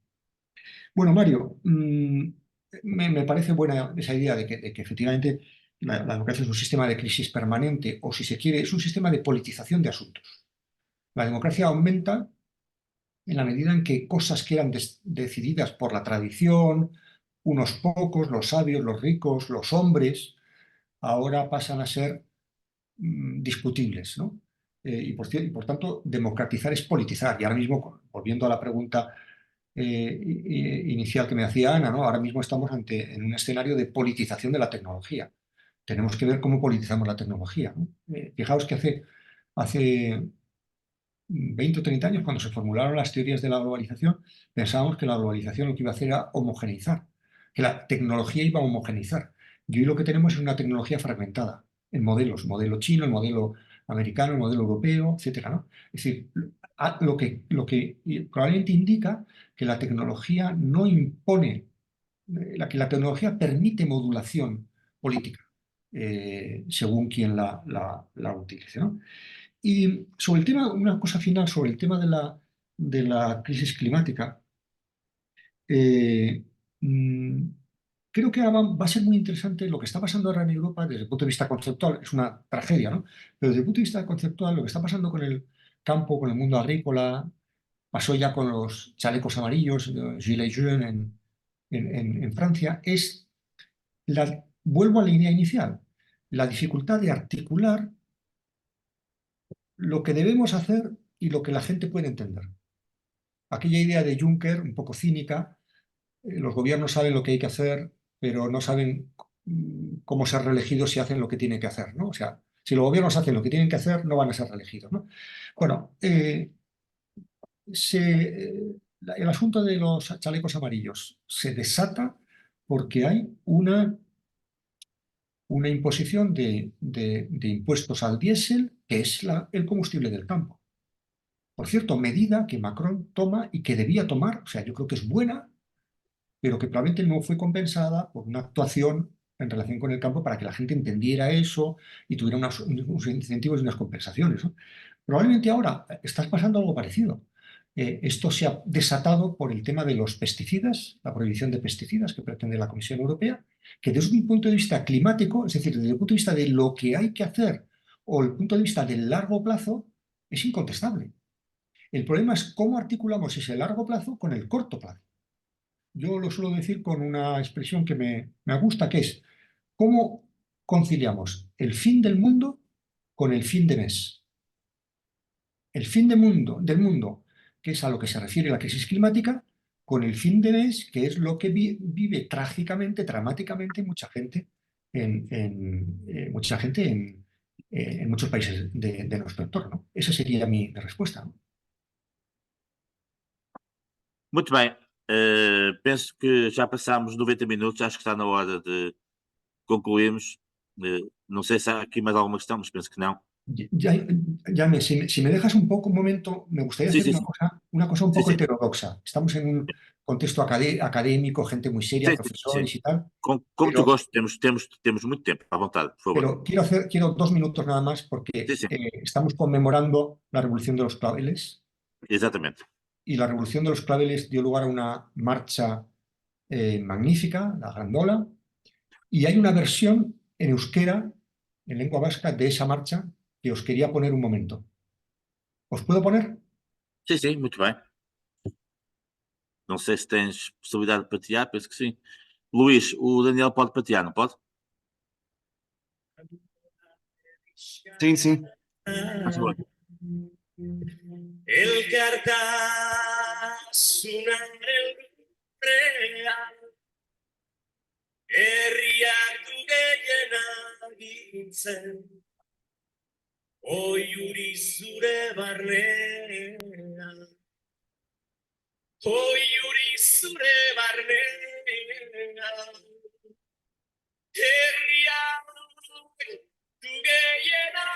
Bueno, Mario, me parece buena esa idea de que efectivamente la democracia es un sistema de crisis permanente o, si se quiere, es un sistema de politización de asuntos. La democracia aumenta en la medida en que cosas que eran decididas por la tradición, unos pocos, los sabios, los ricos, los hombres, ahora pasan a ser discutibles, ¿no? y por tanto, democratizar es politizar. Y ahora mismo, volviendo a la pregunta inicial que me hacía Ana, ¿no? Ahora mismo estamos en un escenario de politización de la tecnología. Tenemos que ver cómo politizamos la tecnología, ¿no? Fijaos que hace 20 o 30 años, cuando se formularon las teorías de la globalización, pensábamos que la globalización lo que iba a hacer era homogeneizar, que la tecnología iba a homogeneizar. Y hoy lo que tenemos es una tecnología fragmentada en modelos, modelo chino, el modelo americano, el modelo europeo, etcétera, ¿no? Es decir, lo que probablemente indica que la tecnología no impone, que la tecnología permite modulación política según quien la utilice, ¿no? Y sobre el tema, una cosa final sobre el tema de la crisis climática, eh, mm, creo que ahora va a ser muy interesante lo que está pasando ahora en Europa desde el punto de vista conceptual. Es una tragedia, ¿no? Pero desde el punto de vista conceptual, lo que está pasando con el campo, con el mundo agrícola, pasó ya con los chalecos amarillos, los gilets jaunes en Francia, vuelvo a la línea inicial, la dificultad de articular lo que debemos hacer y lo que la gente puede entender. Aquella idea de Juncker, un poco cínica, los gobiernos saben lo que hay que hacer, pero no saben cómo ser reelegidos si hacen lo que tienen que hacer, ¿no? O sea, si los gobiernos hacen lo que tienen que hacer, no van a ser reelegidos, ¿no? Bueno, el asunto de los chalecos amarillos se desata porque hay una imposición de impuestos al diésel, que es el combustible del campo. Por cierto, medida que Macron toma y que debía tomar, o sea, yo creo que es buena, pero que probablemente no fue compensada por una actuación en relación con el campo para que la gente entendiera eso y tuviera unos incentivos y unas compensaciones, ¿no? Probablemente ahora está pasando algo parecido. Esto se ha desatado por el tema de los pesticidas, la prohibición de pesticidas que pretende la Comisión Europea, que desde un punto de vista climático, es decir, desde el punto de vista de lo que hay que hacer o el punto de vista del largo plazo, es incontestable. El problema es cómo articulamos ese largo plazo con el corto plazo. Yo lo suelo decir con una expresión que me gusta, que es cómo conciliamos el fin del mundo con el fin de mes. El fin del mundo, que es a lo que se refiere la crisis climática, con el fin de mes, que es lo que vive trágicamente, dramáticamente mucha gente en muchos países de nuestro entorno. Esa sería mi respuesta, ¿no?
Muito bem. Penso que já passámos 90 minutos, acho que está na hora de concluirmos. Não sei se há aqui mais alguma questão, mas penso que não.
Si me dejas un momento, me gustaría
Sí,
hacer
sí,
una cosa un
sí,
poco
sí.
heterodoxa. Estamos en un contexto académico, gente muy seria,
Sim,
profesores
sim.
y tal,
Como tu
pero,
gosto, temos muito tempo, à vontade, por favor.
pero quiero 2 minutos nada más porque
Sí, sí,
estamos conmemorando la Revolución de los Claveles
exatamente.
y la Revolución de los Claveles dio lugar a una marcha magnífica, la Grandola, y hay una versión en euskera, en lengua vasca, de esa marcha que os quería poner un momento. ¿Os puedo poner?
Sim, sim, muito bem. Não sei se tens possibilidade de partilhar, penso que sim. Luís, o Daniel pode partilhar, não pode?
Sim, sim.
Por favor.
Elkartasunaren lurrean, herriak du gehiena gintzen, oiuri zure barnean, oiuri zure barnean, herriak du gehiena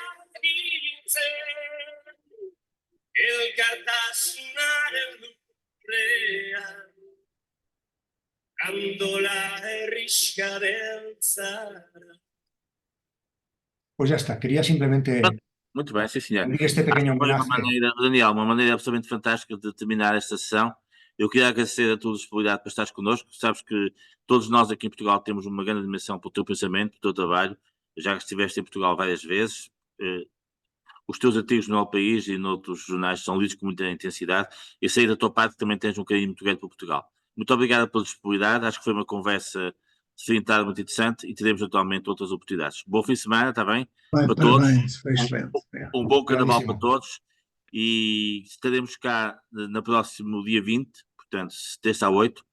gintzen, elkartasunaren lurrean, Gandola herrixka beltzara.
Pues ya está, quería simplemente
Muito bem, sim, senhor.
añadir este
Acho
pequeño
que foi uma
homenaje.
maneira, Daniel, uma maneira absolutamente fantástica de terminar esta sessão. Eu queria agradecer a tua disponibilidade para estares connosco. Sabes que todos nós aqui em Portugal temos uma grande admiração pelo teu pensamento, pelo teu trabalho. Já que estiveste em Portugal várias vezes, os teus artigos no El País e noutros jornais são lidos com muita intensidade. E sei da tua parte que também tens um carinho muito grande por Portugal. Muito obrigado pela disponibilidade. Acho que foi uma conversa Sim, está muito interessante e teremos atualmente outras oportunidades. Bom fim de semana, está bem?
Bem,
Para todos.
parabéns, foi excelente.
Um bom carnaval
Bravíssimo.
para todos e estaremos cá no próximo dia 20, portanto, terça a 8,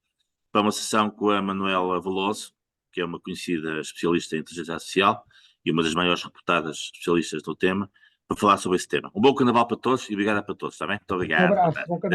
para uma sessão com a Manuela Veloso, que é uma conhecida especialista em inteligência artificial e uma das maiores reputadas especialistas no tema, para falar sobre esse tema. Um bom carnaval para todos e obrigado para todos, está bem? Muito
Um
obrigado.
abraço, bom carnaval.